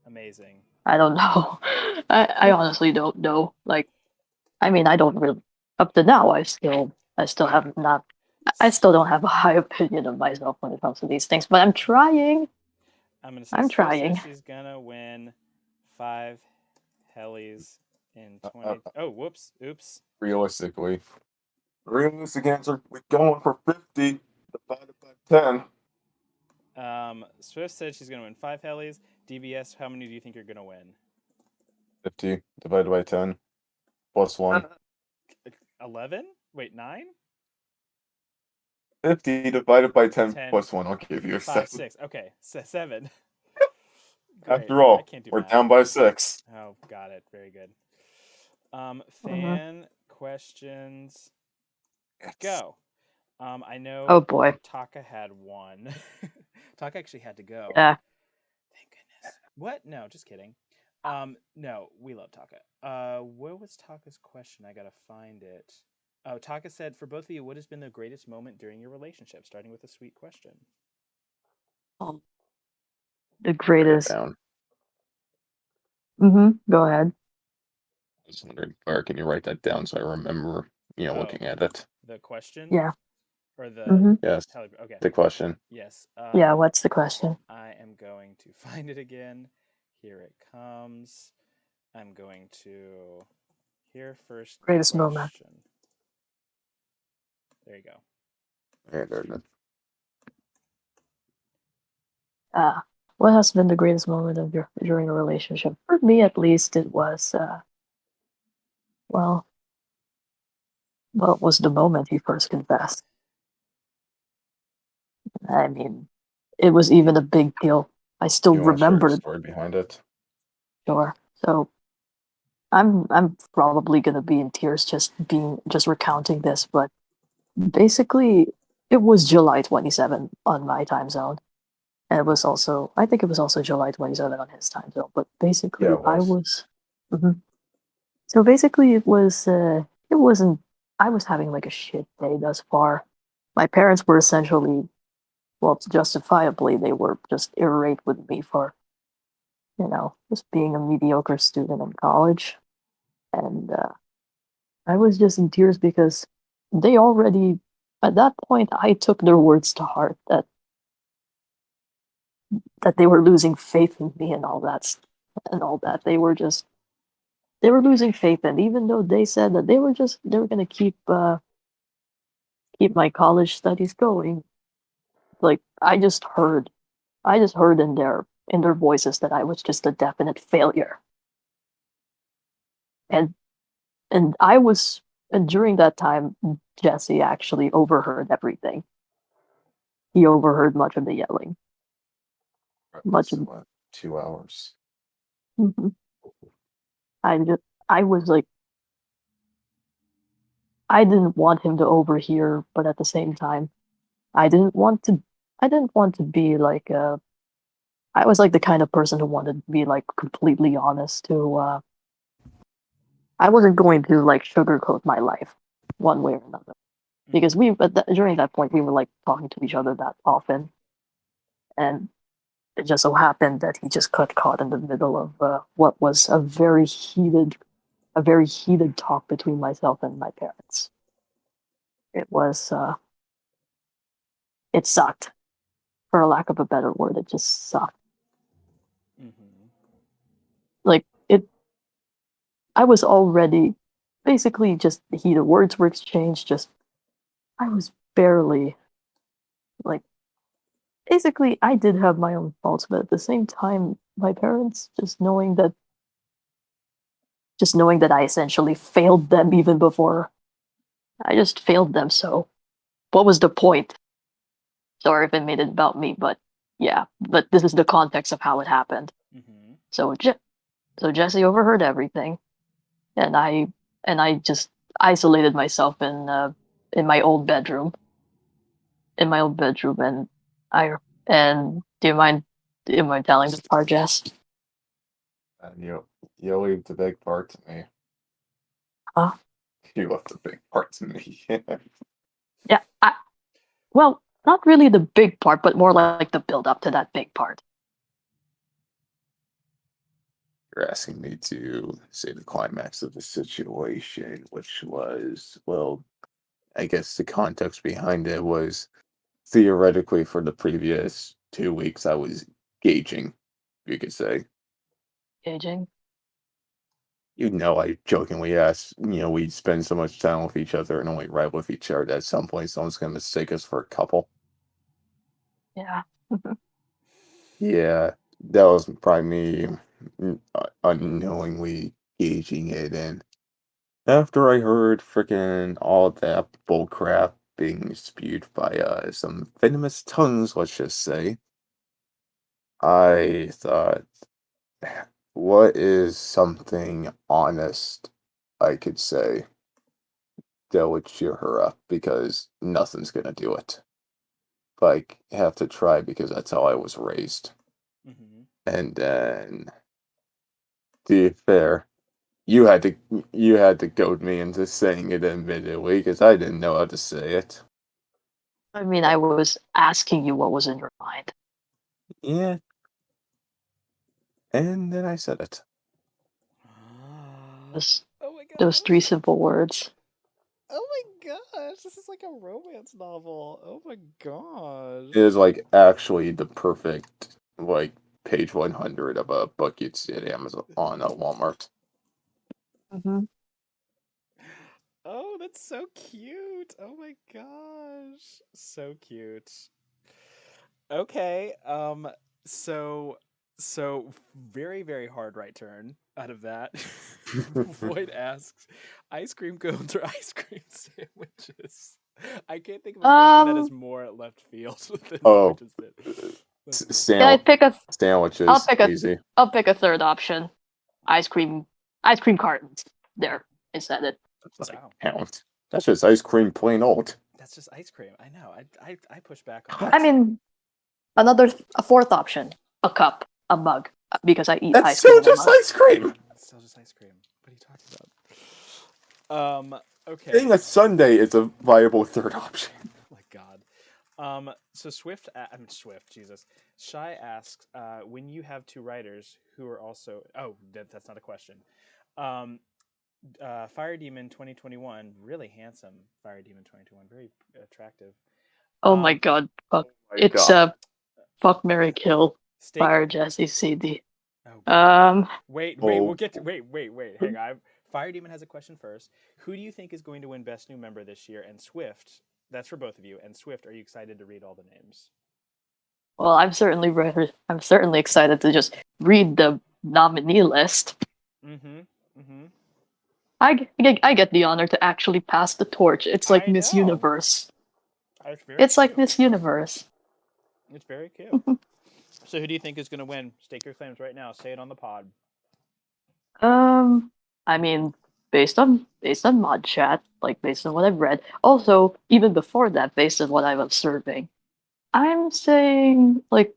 Amazing. I don't know. I honestly don't know. Like, I mean, I don't really. Up to now, I still have not. I still don't have a high opinion of myself when it comes to these things, but I'm trying. I'm gonna say I'm Swiss trying. says she's gonna win 5 Hellies in 20. Oh, whoops, oops. Realistic answer, we're going for 50 divided by 10. Swift said she's gonna win 5 Hellies. DBS, how many do you think you're gonna win? 50 divided by 10 plus 1. 11? Wait, 9? 50 divided by 10 10 plus 1. I'll give you a 5, 7. 6. Okay, 7. Great. After all, I can't do we're math. down by 6. Oh, got it. Very good. Fan questions. Yes. Go. I know. Oh boy. Taka had one. Taka actually had to go. Yeah. Thank goodness. What? No, just kidding. No, we love Taka. Where was Taka's question? I gotta find it. Oh, Taka said, for both of you, what has been the greatest moment during your relationship? Starting with a sweet question. The greatest. Down. Go ahead. I was wondering, or can you write that down so I remember, looking at it? The question? Yeah. Or the Yes. Okay. The question. Yes. Yeah. What's the question? I am going to find it again. Here it comes. I'm going to here first. Greatest question. moment. There you go. Yeah, there it is. What has been the greatest moment of during a relationship? For me, at least, it was well, it was the moment he first confessed. I mean, it was even a big deal. I still You want to share remember the it. story behind it? Sure. So I'm probably gonna be in tears just recounting this, but basically it was July 27 on my time zone. And it was also I think it was also July 27 on his time zone. But basically Yeah, it was. So basically it wasn't I was having like a shit day thus far. My parents were essentially, well, justifiably, they were just irate with me for, just being a mediocre student in college. And I was just in tears because they already, at that point, I took their words to heart that they were losing faith in me and all that, They were losing faith, and even though they said that they were going to keep my college studies going, like I just heard in their voices that I was just a definite failure. And and I was and during that time Jesse actually overheard everything. He overheard much of the yelling. Much That's of what, 2 hours. Mhm. I was like, I didn't want him to overhear, but at the same time, I didn't want to be like I was like the kind of person who wanted to be like completely honest to I wasn't going to like sugarcoat my life one way or another, because during that point we were like talking to each other that often, and it just so happened that he just got caught in the middle of what was a very heated talk between myself and my parents. It was it sucked, for a lack of a better word. It just sucked. Mm-hmm. Like it, I was already basically just the heated words were exchanged. Just I was barely like basically I did have my own faults, but at the same time, my parents just knowing that I essentially failed them even before I just failed them. So what was the point? Sorry if it made it about me, but yeah. But this is the context of how it happened. Mm-hmm. So so Jesse overheard everything, and I just isolated myself in my old bedroom, and I and do you mind telling the part, Jess? And you leave the big part to me. Huh? You left the big part to me. Yeah. Well, not really the big part, but more like the build up to that big part. You're asking me to say the climax of the situation, which was, well, I guess the context behind it was theoretically for the previous 2 weeks I was gauging, you could say. Aging. I jokingly asked, we spend so much time with each other and only ride with each other that at some point someone's going to mistake us for a couple. Yeah. Yeah, that was probably me unknowingly gauging it. And after I heard freaking all that bullcrap being spewed by some venomous tongues, let's just say, I thought, what is something honest I could say that would cheer her up? Because nothing's gonna do it. Like, have to try because that's how I was raised. Mm-hmm. And then, to be fair, you had to goad me into saying it immediately because I didn't know how to say it. I mean, I was asking you what was in your mind. Yeah, and then I said it. Those, Oh my those three gosh. simple words. Oh my gosh. This is like a romance novel. Oh my gosh. It is like actually the perfect like page 100 of a book you'd see at Amazon on Walmart. Mm-hmm. Oh, that's so cute. Oh my gosh. So cute. Okay. So very, very hard right turn out of that. Void asks, ice cream cones or ice cream sandwiches? I can't think of a question that is Um, more left field than what we Oh, just did. But can I pick a? I'll sandwiches, pick a. easy. I'll pick a third option. Ice cream. Ice cream cartons. There, I said it. That doesn't wow. count. That's just ice cream plain old. That's just ice cream. I know. I push back on I What? that. mean, a fourth option. A cup, a mug, because I eat That's ice cream still in a just mug. ice cream. It's still just ice cream. What are you talking about? Okay. Saying a Sunday is a viable third option. My God. So Swift, Jesus. Shy asks, when you have two writers who are also, that's not a question. Um, Fire Demon 2021, really handsome. Fire Demon 2021, very attractive. Oh my Um, god, fuck. My It's God. fuck Mary Kill. Steak. Fire Jesse CD. Oh God. Um Wait. Oh. We'll get to wait. Hang on. Fire Demon has a question first. Who do you think is going to win Best New Member this year? And Swift, that's for both of you. And Swift, are you excited to read all the names? well, I'm certainly excited to just read the nominee list. Mm-hmm. Mm-hmm. I get the honor to actually pass the torch. It's like I Miss know. Universe. It's very It's like cute. Miss Universe. It's very cute. So who do you think is going to win? Stake your claims right now. Say it on the pod. Um, I mean, based on mod chat, like based on what I've read, also even before that, based on what I'm observing, I'm saying like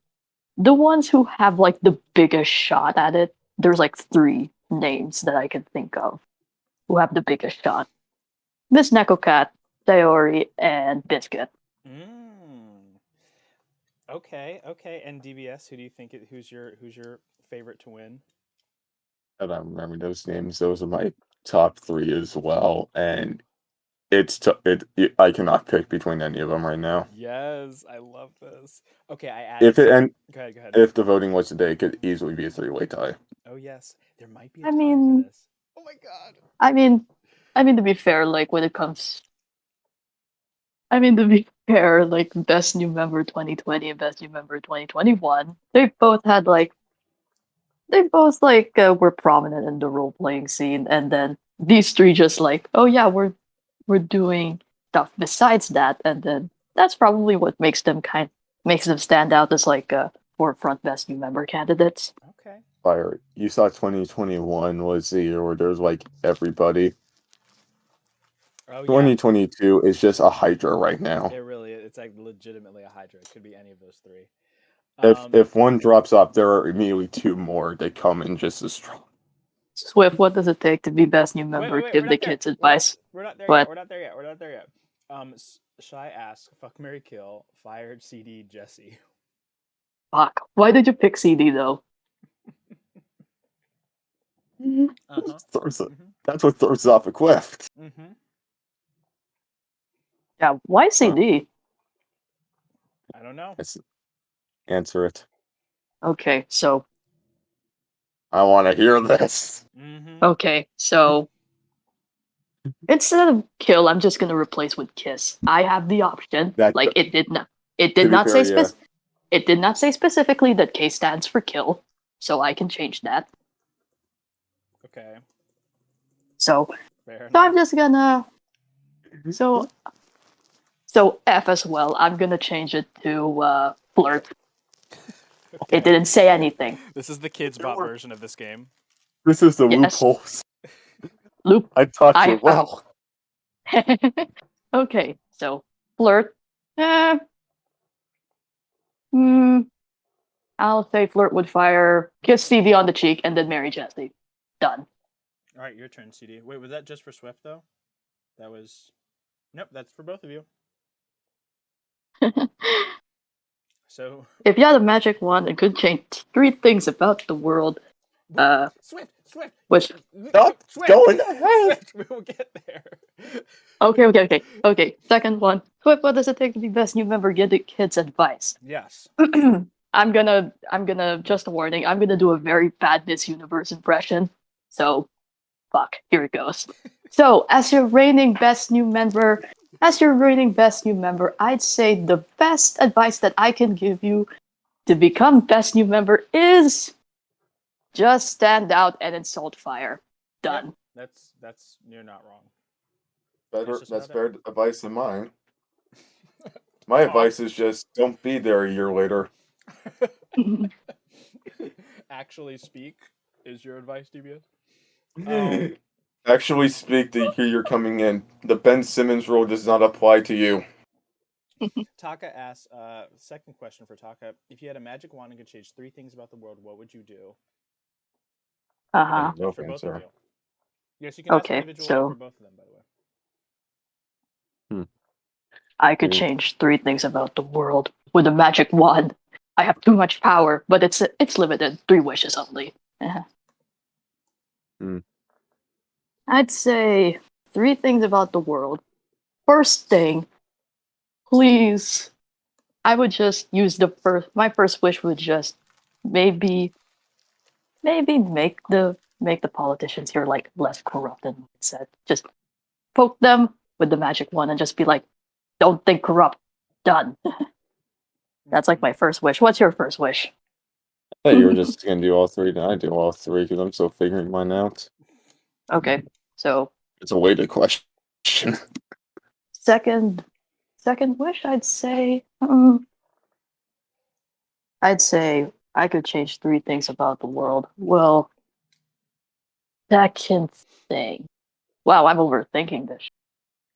the ones who have like the biggest shot at it. There's like three names that I can think of who have the biggest shot: Miss Nekocat, Sayori, and Biscuit. Mm. Okay. And DBS, who do you think? Who's your favorite to win? I don't remember those names. Those are my top three as well, and I cannot pick between any of them right now. Yes, I love this. Okay, I added If it some. and Go ahead. Go ahead. if the voting was today, it could easily be a three-way tie. Oh yes, there might be a I tie for mean, this. Oh my God. I mean, I mean to be fair, like when it comes, I mean to be fair, like Best New Member 2020 and Best New Member 2021, they both were prominent in the role playing scene, and then these three just like, oh yeah, we're doing stuff besides that, and then that's probably what makes them stand out as like forefront Best New Member candidates. Okay. Fire. You saw 2021 was the year where there's like everybody. Oh yeah, 2022 is just a Hydra right now. it really is. It's like legitimately a Hydra. It could be any of those three. If one drops off, there are immediately two more that come in just as strong. Swift, what does it take to be Best New Wait. Member? We're Give the not there. kids advice. We're not there yet. What? We're not there yet. We're not there yet. Shy asks, "Fuck, Mary kill, fired CD Jesse." Fuck. Why did you pick CD though? Uh-huh. Throws it- Mhm. That's what throws off a cliff. Mhm. Yeah, why Huh. CD? I don't know. Let's answer it. Okay, so I want to hear this. Mhm. okay, so instead of kill, I'm just gonna replace with kiss. I have the option. That Like it to did be not fair, say yeah. it did not say specifically that K stands for kill, so I can change that. Okay. So Fair so I'm enough. just gonna so so F as well. I'm gonna change it to flirt. It Okay. didn't say anything. This is the kids bot version of this game. This is the Yes. loopholes. Loop. I taught you I well. okay, so flirt. Eh, hmm, I'll say flirt with fire, kiss Stevie on the cheek, and then marry Jesse. Done. All right, your turn, CD. Wait, was that just for Swift though? That was. Nope, that's for both of you. So. If you had a magic wand and could change three things about the world, Swift. which Stop Swift. going ahead. Swift. We will get there. okay. Second one. What does it take to be best new member? Give the kids advice. Yes. I'm gonna just a warning. I'm gonna do a very bad Miss Universe impression. So, fuck. Here it goes. So, as your reigning best new member, I'd say the best advice that I can give you to become best new member is just stand out and insult fire. Done. Yep, that's you're not wrong. That's better advice than mine. My advice is just don't be there a year later. Actually speak is your advice, DBS? Actually speak the year you're coming in. The Ben Simmons rule does not apply to you. Taka asks, second question for Taka. If you had a magic wand and could change three things about the world, what would you do? Uh-huh. That's for both of answer. you. Yes, you can ask Okay, individually for so both of them, by the way. I could Ooh. change 3 things about the world with a magic wand. I have too much power, but it's limited. 3 wishes only. Hmm. I'd say 3 things about the world. First thing, please. I would just use my first wish would just maybe make the politicians here like less corrupt than mindset. Just poke them with the magic wand and just be like, don't think corrupt. Done. That's like my first wish. What's your first wish? I thought you were just gonna do all three, then I do all three because I'm still figuring mine out. Okay, so It's a weighted question. second wish, I'd say I could change 3 things about the world. Well, second thing. Wow, I'm overthinking this.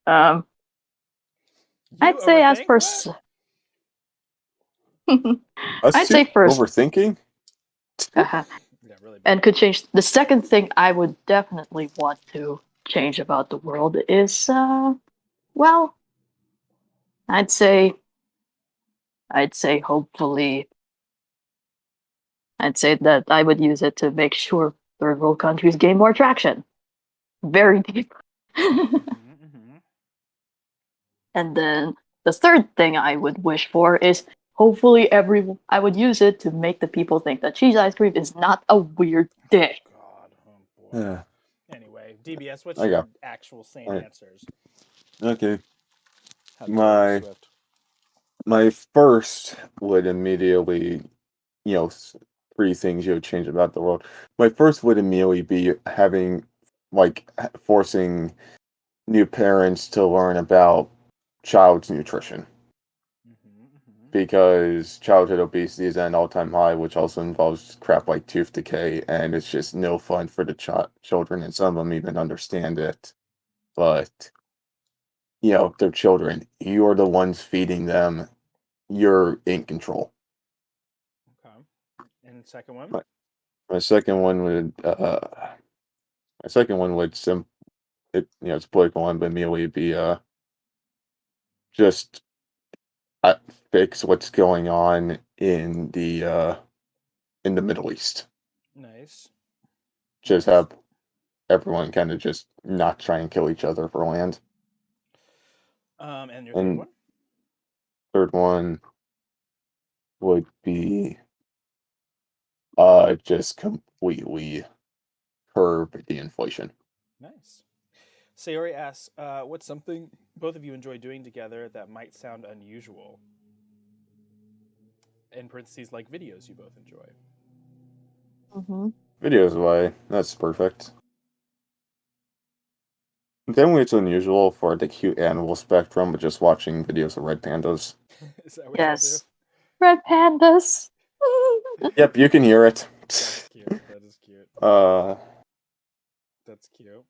Um, You I'd say as overthink first. what? Us I'd two say first. overthinking. Uh-huh. Yeah, really bad. And could change. The second thing I would definitely want to change about the world is, well, I'd say hopefully, I'd say that I would use it to make sure third world countries gain more traction. Very deep. Mm-hmm. And then the third thing I would wish for is hopefully I would use it to make the people think that cheese ice cream is not a weird thing. God, oh boy. Yeah. Anyway, DBS, what's I your got- actual sane Alright. answers? Okay. How dare you, Swift? My first would immediately, 3 things you would change about the world. My first would immediately be having, forcing new parents to learn about child's nutrition because childhood obesity is at an all-time high, which also involves crap like tooth decay, and it's just no fun for the children, and some of them even understand it. But, they're children. You're the ones feeding them. You're in control. Okay. And the second one? My second one would, it's a political one, but immediately be, just fix what's going on in the Middle East. Nice. Just Nice. have everyone kind of just not try and kill each other for land. And your third one? Third one would be just completely curb the inflation. Nice. Sayori asks, what's something both of you enjoy doing together that might sound unusual? In parentheses, like videos you both enjoy. Videos away. That's perfect. Then it's unusual for the cute animal spectrum, but just watching videos of red pandas. Is that what Yes. Red pandas. Yep, you can hear it. That's cute. That is cute. That's cute.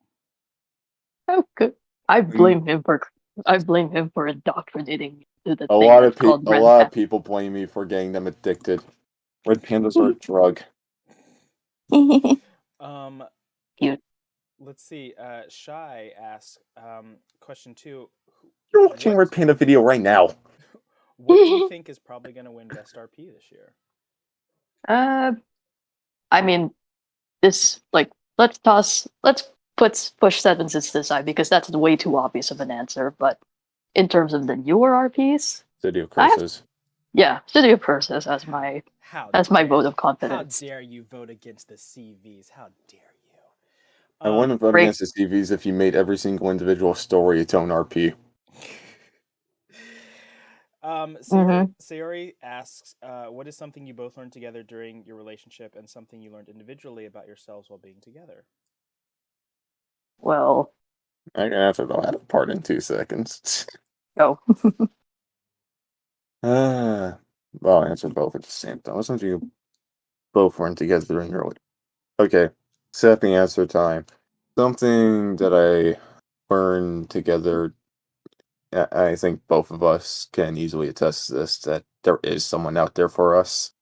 Oh, good. I blame him for indoctrinating me to the a thing lot that's of called a red lot of panda. people blame me for getting them addicted. Red pandas are a drug. Cute. Let's see. Shy asks, question 2. You're watching a red panda video right now. What do you think is probably going to win Best RP this year? I mean, this let's push sentences to the side because that's way too obvious of an answer. But in terms of the newer RPs, City of Curses. City of Curses as my vote of confidence. How dare you vote against the CVs? How dare you? I wouldn't vote against the CVs if you made every single individual story its own RP. Sayori asks, what is something you both learned together during your relationship and something you learned individually about yourselves while being together? Well, I can answer the latter part in 2 seconds. Go. Well, I'll answer both at the same time. What's something you both learned together during your Okay, second answer time. Something that I learned together, I think both of us can easily attest to this, that there is someone out there for us.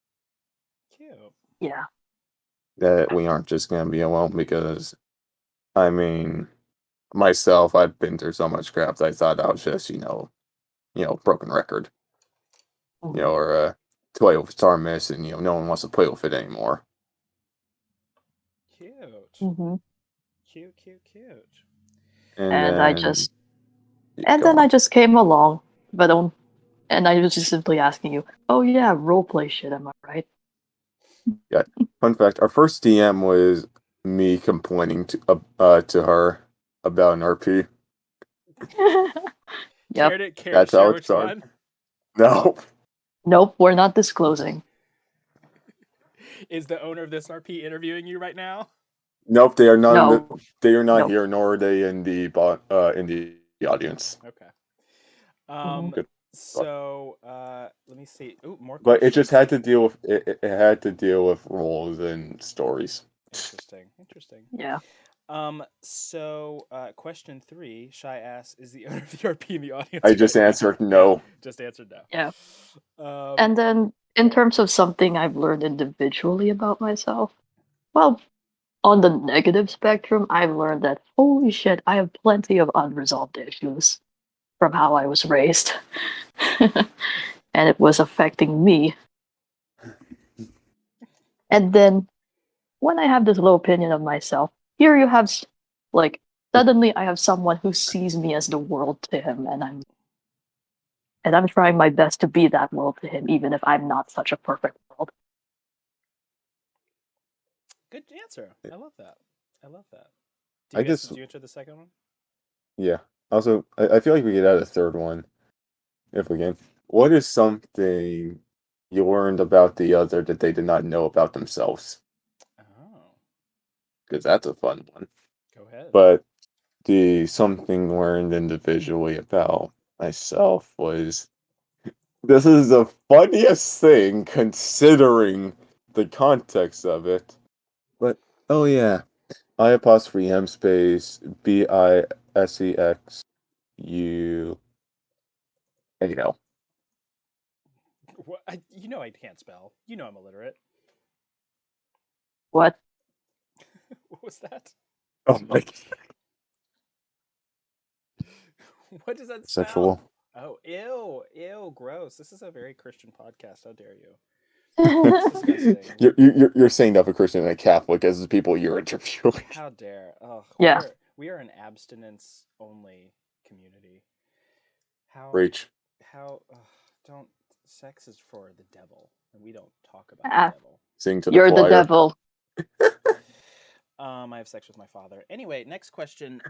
Cute. Yeah. That we aren't just going to be alone because, I mean, myself, I've been through so much crap that I thought I was just, broken record, Mhm. or play with its arm miss, and no one wants to play with it anymore. Cute. Mhm. Cute. And And then then go I on. just came along, and I was just simply asking you, oh yeah, roleplay shit, am I right? Yeah. Fun fact: our first DM was me complaining to her about an RP. Yep. Care to That's how share it which started. one? No, Nope, we're not disclosing. Is the owner of this RP interviewing you right now? nope. They are not. No. They are not Nope. here, nor are they in the audience. Okay. Mhm. Good. So let me see. Ooh, more But it questions. just had to deal with it had to deal with roles and stories. Interesting. Yeah. So question 3, Shy asks, is the owner of the RP in the audience I right just answered now? no. Just answered no. Yeah. Um, And then, in terms of something I've learned individually about myself, well, on the negative spectrum, I've learned that holy shit, I have plenty of unresolved issues from how I was raised. And it was affecting me. And then, when I have this low opinion of myself, here you have, like, suddenly I have someone who sees me as the world to him, and I'm trying my best to be that world to him, even if I'm not such a perfect world. good answer. I love that. I guess Did you answer the second one? yeah. Also, I feel like we could add a third one if we can. What is something you learned about the other that they did not know about themselves? Oh, Because that's a fun one. go ahead. But the something learned individually about myself was this is the funniest thing considering the context of it. But oh yeah, I apostrophe M space BISEXU. Anyhow, What? I can't spell. I'm illiterate. What? What was that? oh my What does that spell? sexual. Oh, ew, gross. This is a very Christian podcast. How dare you? That's disgusting. You're saying that for Christian and a Catholic as the people you're interviewing. How dare? Oh, Yeah. we are an abstinence only community. How Rach, how don't sex is for the devil, and we don't talk about the Ah, devil. sing to the you're the choir. devil. I have sex with my father. Anyway, next question.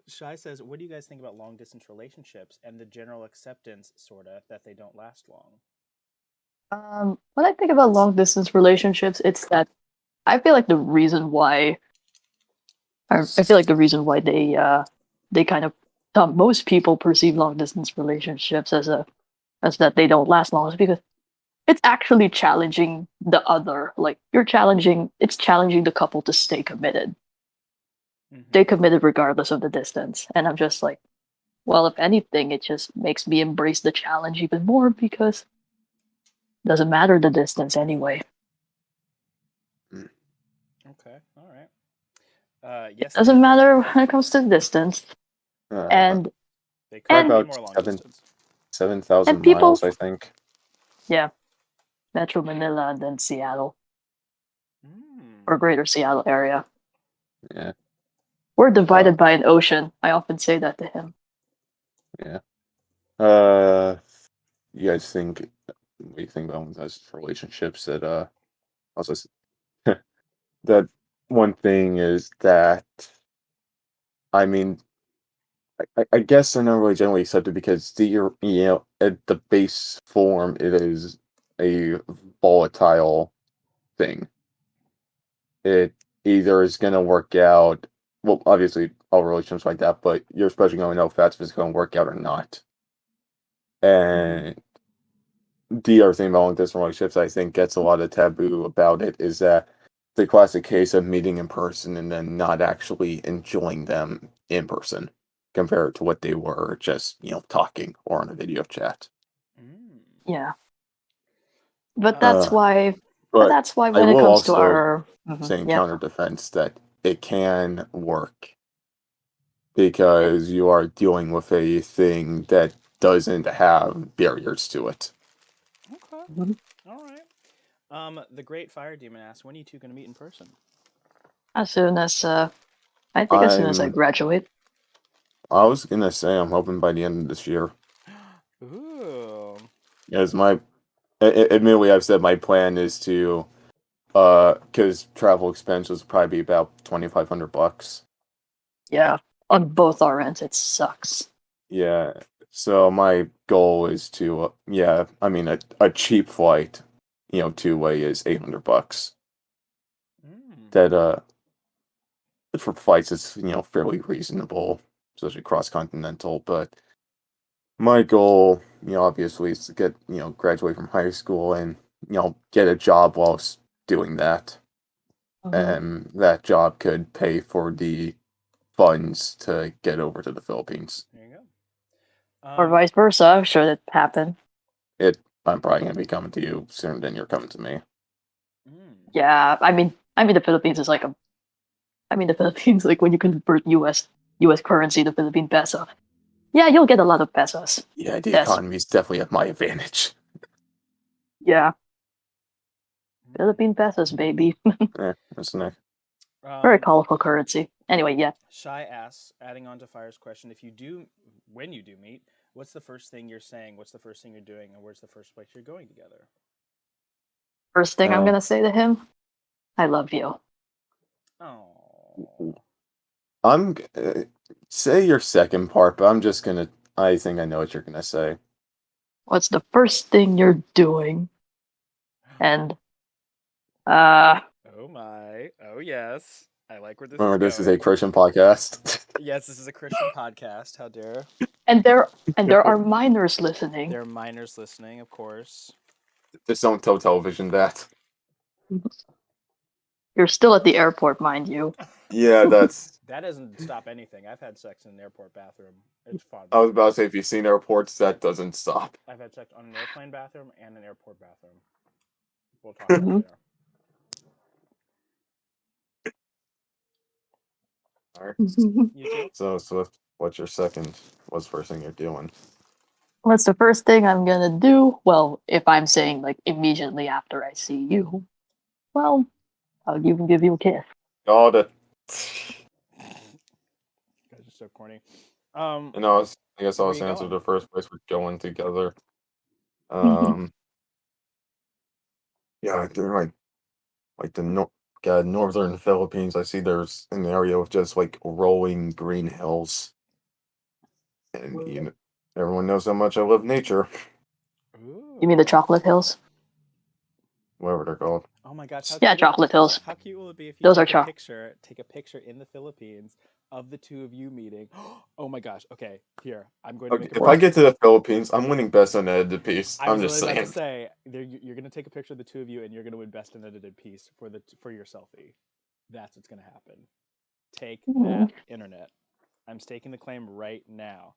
Shy says, "What do you guys think about long distance relationships and the general acceptance, sorta, that they don't last long?" When I think about long distance relationships, it's that I feel like the reason why I feel like the reason why they kind of most people perceive long distance relationships as that they don't last long is because it's actually challenging the other. Like it's challenging the couple to stay committed. Stay Mm-hmm. committed regardless of the distance. And I'm just like, well, if anything, it just makes me embrace the challenge even more because it doesn't matter the distance anyway. Okay. All right. It Yes, doesn't indeed. matter when it comes to distance. Uh, And They probably couldn't and be about more long seven distance. seven and thousand people miles, I think. yeah, Metro Manila and then Seattle or Mm. greater Seattle area. Yeah. We're Uh, divided by an ocean. I often say that to him. yeah. Uh, you guys think? What do you think about those relationships? That also that one thing is that I mean I guess they're not really generally accepted because at the base form it is a volatile thing. It either is going to work out. Well, obviously all relationships like that, but you're especially going to know if that's if it's going to work out or not. Mhm. And the other thing about long distance relationships, I think, gets a lot of taboo about it is that the classic case of meeting in person and then not actually enjoying them in person compared to what they were just, talking or on a video chat. Mm. Yeah, but Um. But that's why I when it will comes to also our say in yeah counter defense that it can work because you are dealing with a thing that doesn't have barriers to it. Okay. Mhm. All right. The Great Fire Demon asks, when are you two going to meet in person? As soon as I think as soon as I I'm. graduate. I was gonna say I'm hoping by the end of this year. Ooh. As admittedly, I've said my plan is to, because travel expenses will probably be about $2,500. Yeah, on both our ends, it sucks. Yeah. So my goal is to, yeah, I mean a cheap flight, two-way is $800. Mm. That for flights it's fairly reasonable, especially cross-continental. But my goal, obviously, is to get graduate from high school and get a job whilst doing that, Mhm. and that job could pay for the funds to get over to the Philippines. There you go. Or vice versa, should it happen. I'm probably gonna be coming to you sooner than you're coming to me. Yeah, I mean the Philippines is like the Philippines, like when you convert US currency to Philippine peso. Yeah, you'll get a lot of pesos. Yeah, the Yes. economy is definitely at my advantage. Yeah, Philippine pesos, baby. That's nice. Very colorful currency. Anyway, yeah. Shy asks, adding on to Fire's question, when you do meet, what's the first thing you're saying? What's the first thing you're doing? And where's the first place you're going together? First thing I'm gonna say to him, I love you. Oh. I'm say your second part, but I'm just gonna. I think I know what you're gonna say. What's the first thing you're doing? And Oh my. Oh yes. I like where this Remember, is this is going. a Christian podcast. Yes, this is a Christian podcast. How dare. and there are minors listening. There are minors listening, of course. Just don't tell television that. You're still at the airport, mind you. Yeah, that's. That doesn't stop anything. I've had sex in an airport bathroom. It's fun. I was about to say, if you've seen airports, that doesn't stop. I've had sex on an airplane bathroom and an airport bathroom. We'll talk about it later. All right. You too? So, Swift, what's your second? What's the first thing you're doing? What's the first thing I'm gonna do? Well, if I'm saying like immediately after I see you, well, I'll even give you a kiss. Oh, that. You guys are so corny. You know, I guess I Where was you answered going? the first place we're going together. Yeah, they're like the northern Philippines. I see there's an area with just like rolling green hills, and everyone knows how much I love nature. Ooh. You mean the chocolate hills? Whatever they're called. Oh my gosh! How Yeah, cute chocolate hills. How cute will it be if you Those are take a picture in the Philippines of the two of you meeting? Oh my gosh! Okay, here I'm going to Okay, make. if I get to the Philippines, I'm winning best unedited piece. I I'm was just literally about saying. to say you're going to take a picture of the two of you, and you're going to win best unedited piece for your selfie. That's what's going to happen. Take that, internet. I'm staking the claim right now.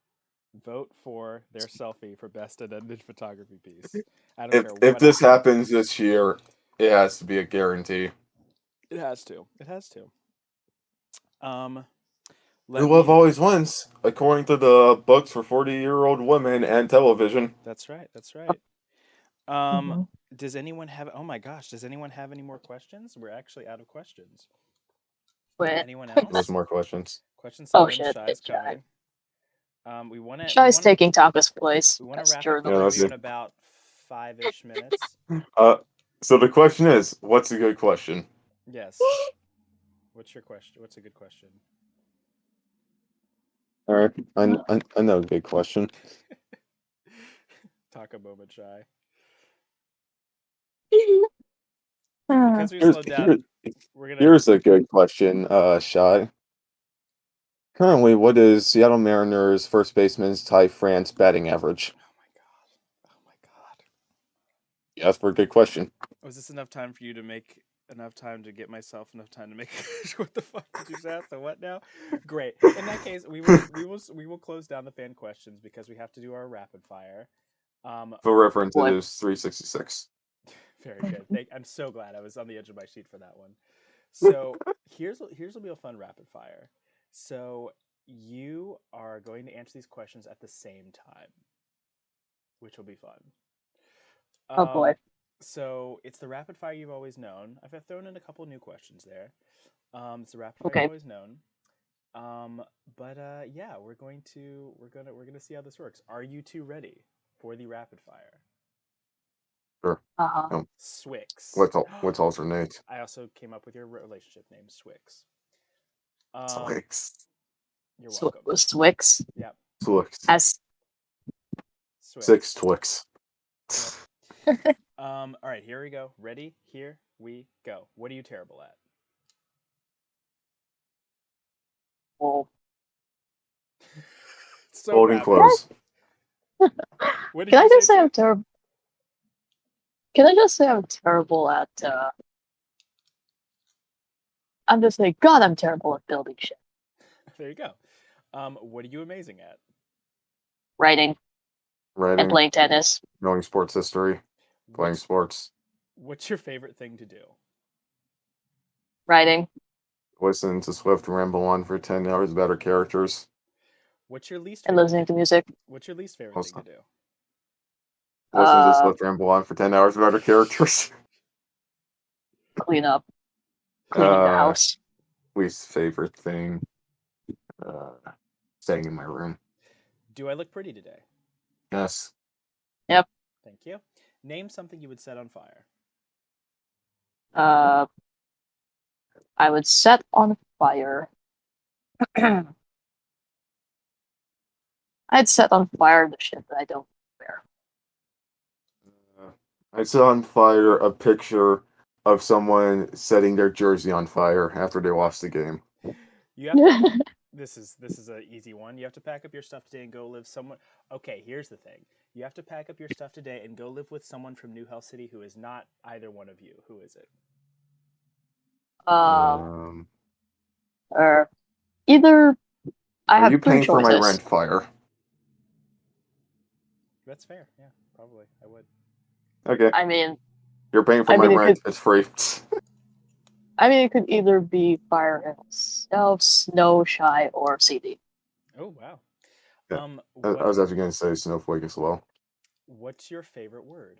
Vote for their selfie for best unedited photography piece. I don't care If what this happens. happens this year, it has to be a guarantee. It has to. It has to. Um, True let love me. always wins, according to the books for 40-year-old women and television. That's right. That's right. Mhm. Does anyone have? Oh my gosh! Does anyone have any more questions? We're actually out of questions. Wait. Anyone There's else? more questions. Question Oh 7. shit, Shy's it's Shy. coming. We want to. We Shy's want to. taking Taka's place We want to as wrap up the Yeah, journalist. that's review in it. about 5-ish minutes. So the question is, what's a good question? Yes. What's your question? What's a good question? All right, I know a good question. Talk a moment, Shy. Ah. Because we slowed down, we're gonna. Here's a good question, Shy. Currently, what is Seattle Mariners first baseman's Ty France batting average? Oh my god. Oh my god. Yes, for a good question. Was this enough time for you to make enough time to get myself enough time to make? What the fuck did you say? So what now? Great. In that case, we will close down the fan questions because we have to do our rapid fire. For reference, it Boy. is 366. Very good. I'm so glad I was on the edge of my sheet for that one. So here's will be a fun rapid fire. So you are going to answer these questions at the same time, which will be fun. Oh boy. So it's the rapid fire you've always known. I've thrown in a couple new questions there. It's the rapid fire you've Okay. always known. But yeah, we're gonna see how this works. Are you two ready for the rapid fire? Sure. Uh-huh. No. Swix. What's alternate? I also came up with your relationship name, Swix. Swix. You're So welcome. Swix Yep, Twix. as 6 Swix. Twix. All right, here we go. Ready? Here we go. What are you terrible at? well, So Folding rapid. clothes. What did can I you just say say? I'm terrible? Can I just say I'm terrible at I'm just saying, God, I'm terrible at building shit. There you go. What are you amazing at? Writing and Writing. playing tennis. Knowing sports history. Playing What's, sports. what's your favorite thing to do? Writing Listen to Swift ramble on for 10 hours about her characters. What's your least and favorite? listening to music. What's your least favorite thing to do? Listen to Swift ramble on for 10 hours about her characters. Clean up. Cleaning the house. Least favorite thing. Staying in my room. Do I look pretty today? Yes. Yep. Thank you. Name something you would set on fire. I would set on fire. I'd set on fire the shit that I don't wear. I set on fire a picture of someone setting their jersey on fire after they lost the game. You have to, this is an easy one. You have to pack up your stuff today and go live somewhere. Okay, here's the thing. You have to pack up your stuff today and go live with someone from New Hell City who is not either one of you. Who is it? Or either I Are have you two paying for my choices. rent fire? That's fair. Yeah, probably. I would. Okay. I mean, You're paying for my rent. It's free. it could either be fire itself, snow, shy, or CD. Oh wow. Yeah. I was actually going to say snowflake as well. What's your favorite word?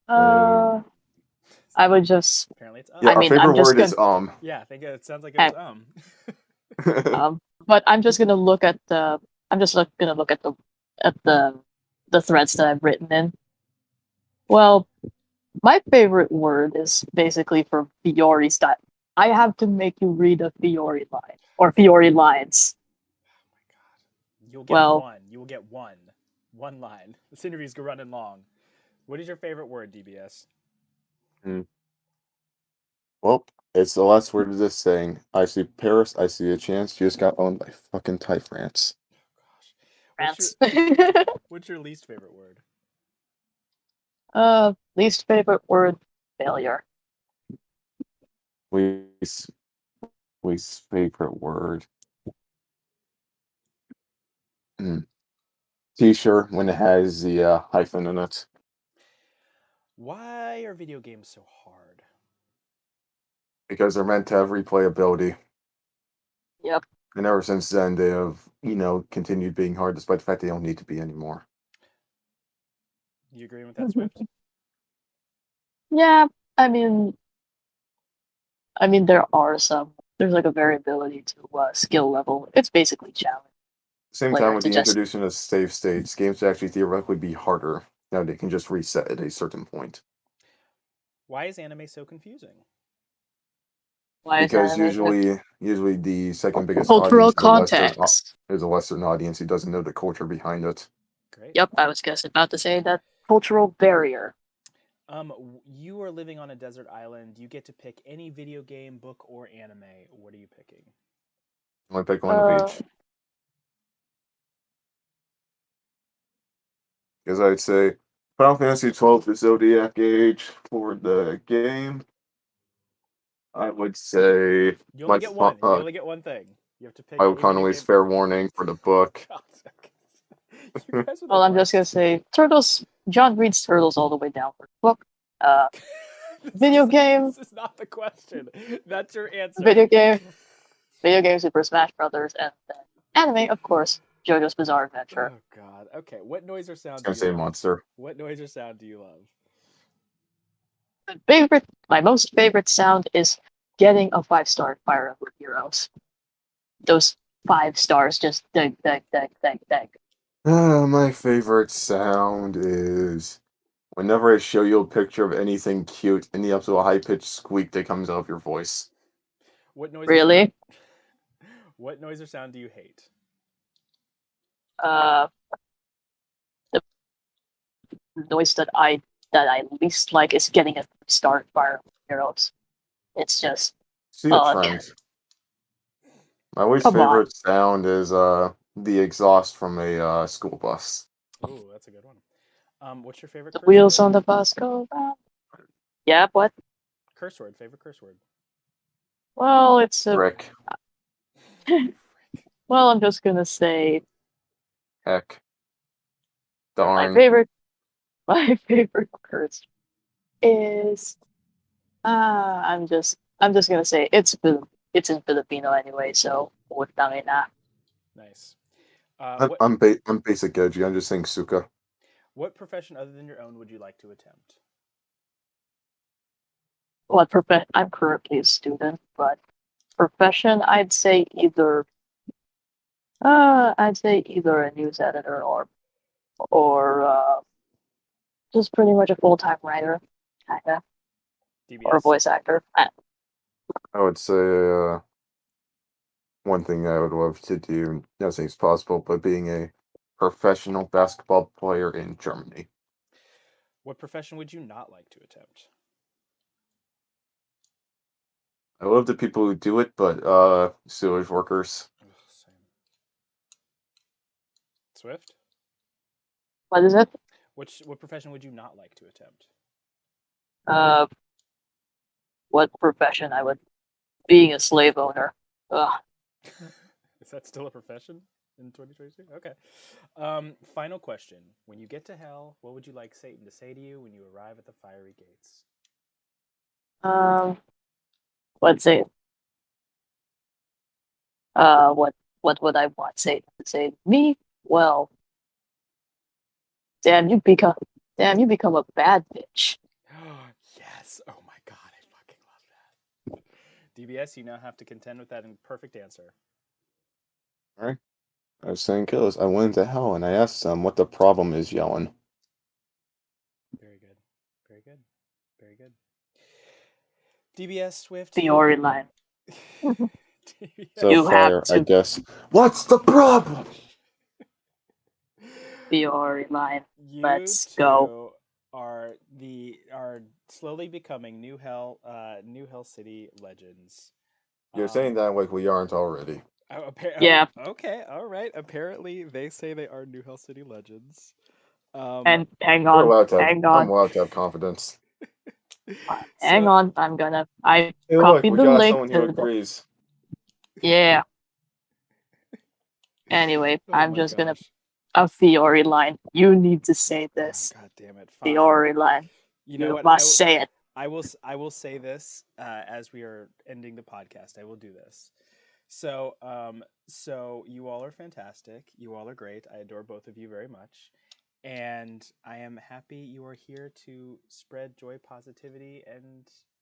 I would just. Apparently it's Yeah, I mean, our favorite I'm just word is Yeah, I think it sounds like it was But I'm just gonna look at the. I'm just gonna look at the threads that I've written in. Well, my favorite word is basically for Fiori style. I have to make you read a Fiori line or Fiori lines. Oh my god. You'll get Well, one. You will get one. One line. This interview's running long. What is your favorite word, DBS? Well, it's the last word of this saying. I see Paris, I see a chance. You just got owned by fucking Thai France. Oh gosh. France. What's your least favorite word? Least favorite word, failure. Least favorite word. T-shirt when it has the hyphen in it. Why are video games so hard? Because they're meant to have replayability. Yep. And ever since then, they have, continued being hard, despite the fact they don't need to be anymore. You agree with that, Swift? Yeah, I mean, there are some. There's like a variability to skill level. It's basically challenge. Same time with the introduction of save states, games would actually theoretically be harder. Now they can just reset at a certain point. Why is anime so confusing? Because usually the second biggest cultural audience context is a Western audience who doesn't know the culture behind it. Great. Yep, I was just about to say that cultural barrier. You are living on a desert island. You get to pick any video game, book, or anime. What are you picking? I'm gonna pick on the beach. Because I'd say Final Fantasy XII, the Zodiac Age for the game. I would say you only get one. You only get one thing. You have to pick. Michael Connolly's Fair Warning for the book. Well, I'm just gonna say Turtles. John reads Turtles all the way down for the book. Video game. This is not the question. That's your answer. Video game. Video game Super Smash Brothers, and then anime, of course, JoJo's Bizarre Adventure. Oh God. Okay. What noise or I was sound do gonna you say love? Monster. What noise or sound do you love? My most favorite sound is getting a 5-star in Fire Emblem Heroes. Those 5 stars just ding, ding, ding, ding, ding. My favorite sound is whenever I show you a picture of anything cute and you have to a high pitched squeak that comes out of your voice. What noise or sound? Really? What noise or sound do you hate? The noise that I least like is getting a 3-star in Fire Emblem Heroes. It's just See a ugh. trend. My least Come on. favorite sound is the exhaust from a school bus. Ooh, that's a good one. What's your favorite The curse wheels word? on the bus go round. Yeah, what? Curse word. Favorite curse word. Well, it's a. Frick. Well, I'm just gonna say Heck. my Darn. favorite. My favorite curse is. I'm just gonna say it's in Filipino anyway, so utangin na. Nice. I'm basic edgy. I'm just saying Suka. What profession other than your own would you like to attempt? What profession? I'm currently a student, but profession I'd say either a news editor or just pretty much a full-time writer, kinda, or a DBS. voice actor. I would say one thing I would love to do, nothing's possible, but being a professional basketball player in Germany. What profession would you not like to attempt? I love the people who do it, but sewage workers. Ugh, same. Swift. What is it? What profession would you not like to attempt? What profession I would? Being a slave owner. Ugh. Is that still a profession in 2022? Okay. Final question. When you get to hell, what would you like Satan to say to you when you arrive at the fiery gates? Let's say. What would I want Satan to say to me? Well, damn, you become a bad bitch. Yes. Oh my God, I fucking love that. DBS, you now have to contend with that perfect answer. Alright. I was saying kills. I went into hell and I asked them what the problem is yelling. Very good. Very good. Very good. DBS Swift. Fiori line. DBS. So You have fire, I to. guess. What's the problem? Fiori line. You Let's two go. are slowly becoming New Hell City legends. You're saying that like we aren't already. Yeah. Okay. All right. Apparently, they say they are New Hell City legends. And hang We're on. allowed to have, Hang I'm on. allowed to have confidence. Hang So- on. I Hey, look, copied we the got link someone who to the. agrees. Yeah. Anyway, Oh I'm my just gonna. gosh. A Fiori line. You need to say Oh, this. God damn it. Fine. Fiori line. You know You what? must say it. I will say this as we are ending the podcast. I will do this. So you all are fantastic. You all are great. I adore both of you very much. And I am happy you are here to spread joy, positivity,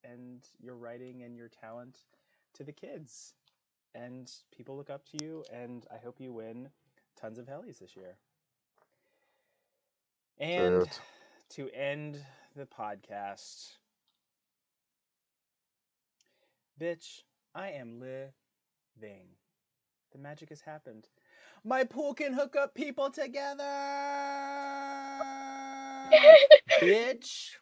and your writing and your talent to the kids. And people look up to you, and I hope you win tons of Hellies this year. And It. to end the podcast, bitch, I am living. The magic has happened. My pool can hook up people together. Bitch.